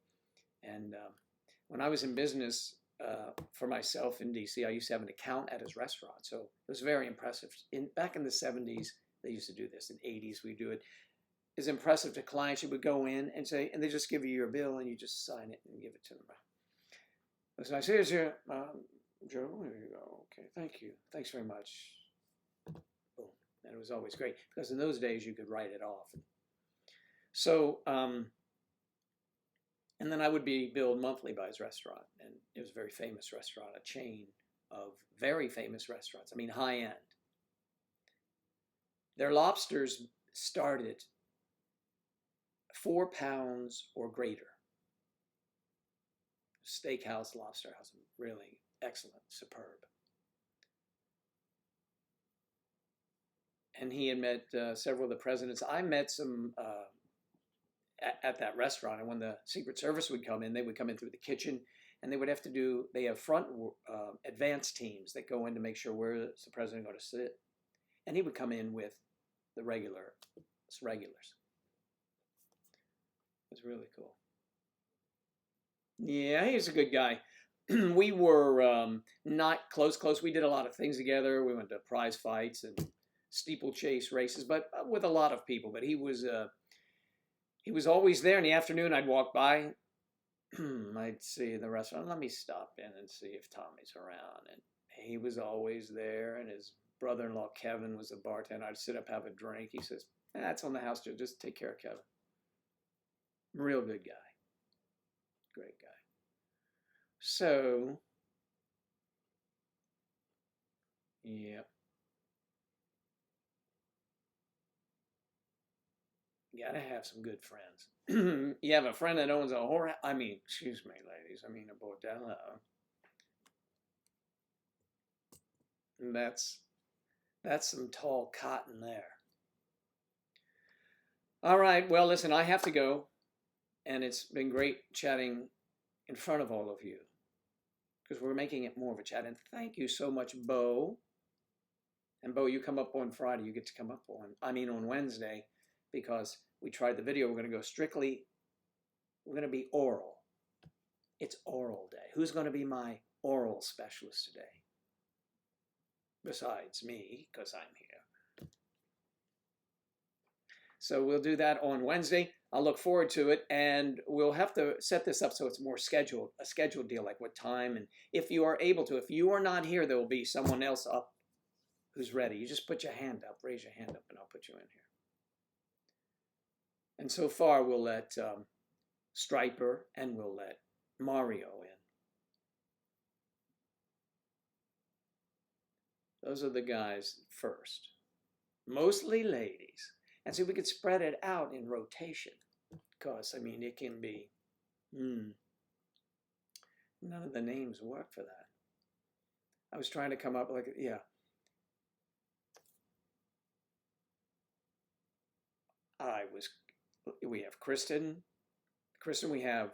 And when I was in business for myself in D.C., I used to have an account at his restaurant, so it was very impressive. Back in the 70s, they used to do this. In 80s, we do it. It's impressive to clients. You would go in and say, and they just give you your bill, and you just sign it and give it to them. So I say, here's your Joe. There you go. Okay, thank you. Thanks very much. Boom. And it was always great because in those days you could write it off. So, and then I would be billed monthly by his restaurant, and it was a very famous restaurant, a chain of very famous restaurants. I mean, high end. Their lobsters started 4 pounds or greater. Steakhouse, lobster house, really excellent, superb. And he had met several of the presidents. I met some at that restaurant, and when the Secret Service would come in, they would come in through the kitchen, and they have front advance teams that go in to make sure where's the president going to sit. And he would come in with the regulars. It was really cool. Yeah, he's a good guy. We were not close. We did a lot of things together. We went to prize fights and steeplechase races, but with a lot of people. But he was always there in the afternoon. I'd walk by. I'd see the restaurant. Let me stop in and see if Tommy's around. And he was always there. And his brother-in-law, Kevin, was the bartender. I'd sit up, have a drink. He says, that's on the house, Joe. Just take care of Kevin. Real good guy. Great guy. So, yeah. You gotta have some good friends. You have a friend that owns a whore. Excuse me, ladies. A bordello. And that's some tall cotton there. All right. Well, listen, I have to go, and it's been great chatting in front of all of you because we're making it more of a chat. And thank you so much, Bo. And Bo, you come up on Friday. You get to come up on Wednesday, because we tried the video. We're going to be oral. It's oral day. Who's going to be my oral specialist today? Besides me, because I'm here. So we'll do that on Wednesday. I'll look forward to it, and we'll have to set this up so it's more scheduled, a scheduled deal, like what time, and if you are able to. If you are not here, there will be someone else up who's ready. You just put your hand up, raise your hand up, and I'll put you in here. And so far, we'll let Striper and we'll let Mario in. Those are the guys first. Mostly ladies. And so we could spread it out in rotation. Because, it can be... none of the names work for that. I was trying to come up yeah. we have Kristen. We have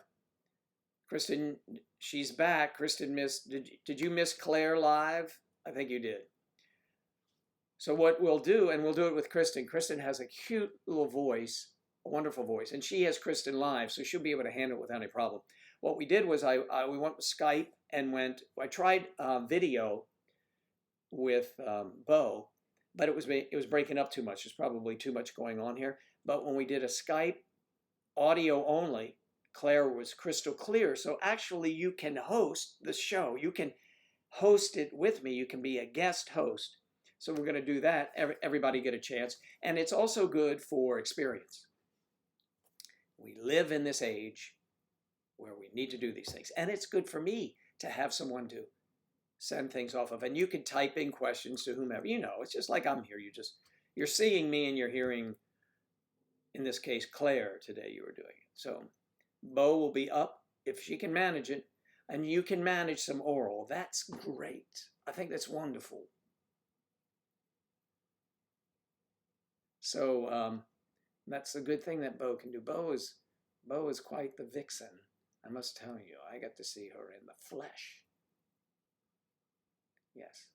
Kristen. She's back. Kristen missed. Did you miss Claire live? I think you did. So what we'll do, and we'll do it with Kristen. Kristen has a cute little voice, a wonderful voice, and she has Kristen live, so she'll be able to handle it without any problem. What we did was we went with Skype and I tried video with Bo, but it was breaking up too much. There's probably too much going on here. But when we did a Skype audio only, Claire was crystal clear. So actually you can host the show. You can host it with me. You can be a guest host. So we're going to do that. Everybody get a chance. And it's also good for experience. We live in this age where we need to do these things. And it's good for me to have someone to send things off of. And you can type in questions to whomever. You know, it's just like I'm here. You're seeing me and you're hearing, in this case, Claire today you were doing it. So Bo will be up if she can manage it. And you can manage some oral. That's great. I think that's wonderful. So that's a good thing that Bo can do. Bo is quite the vixen. I must tell you, I got to see her in the flesh. Yes,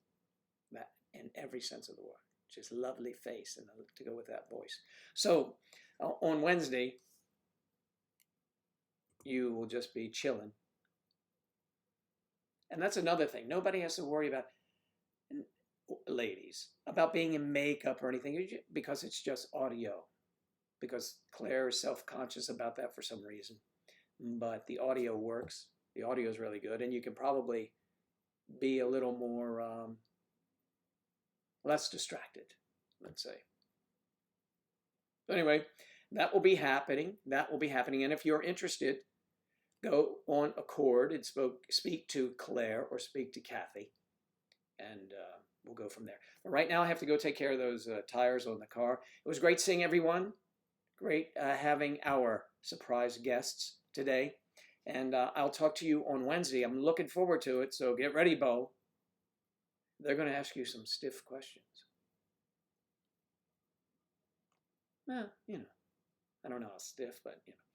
that in every sense of the word. Just lovely face and to go with that voice. So on Wednesday, you will just be chilling. And that's another thing. Nobody has to worry about, ladies, about being in makeup or anything, because it's just audio. Because Claire is self-conscious about that for some reason. But the audio works. The audio is really good. And you can probably be a little more, less distracted, let's say. So anyway, that will be happening. That will be happening. And if you're interested, go on Accord and speak to Claire or speak to Kathy. And we'll go from there. But right now I have to go take care of those tires on the car. It was great seeing everyone. Great having our surprise guests today. And I'll talk to you on Wednesday. I'm looking forward to it. So get ready, Bo. They're going to ask you some stiff questions. Well, you know, I don't know how stiff, but you know.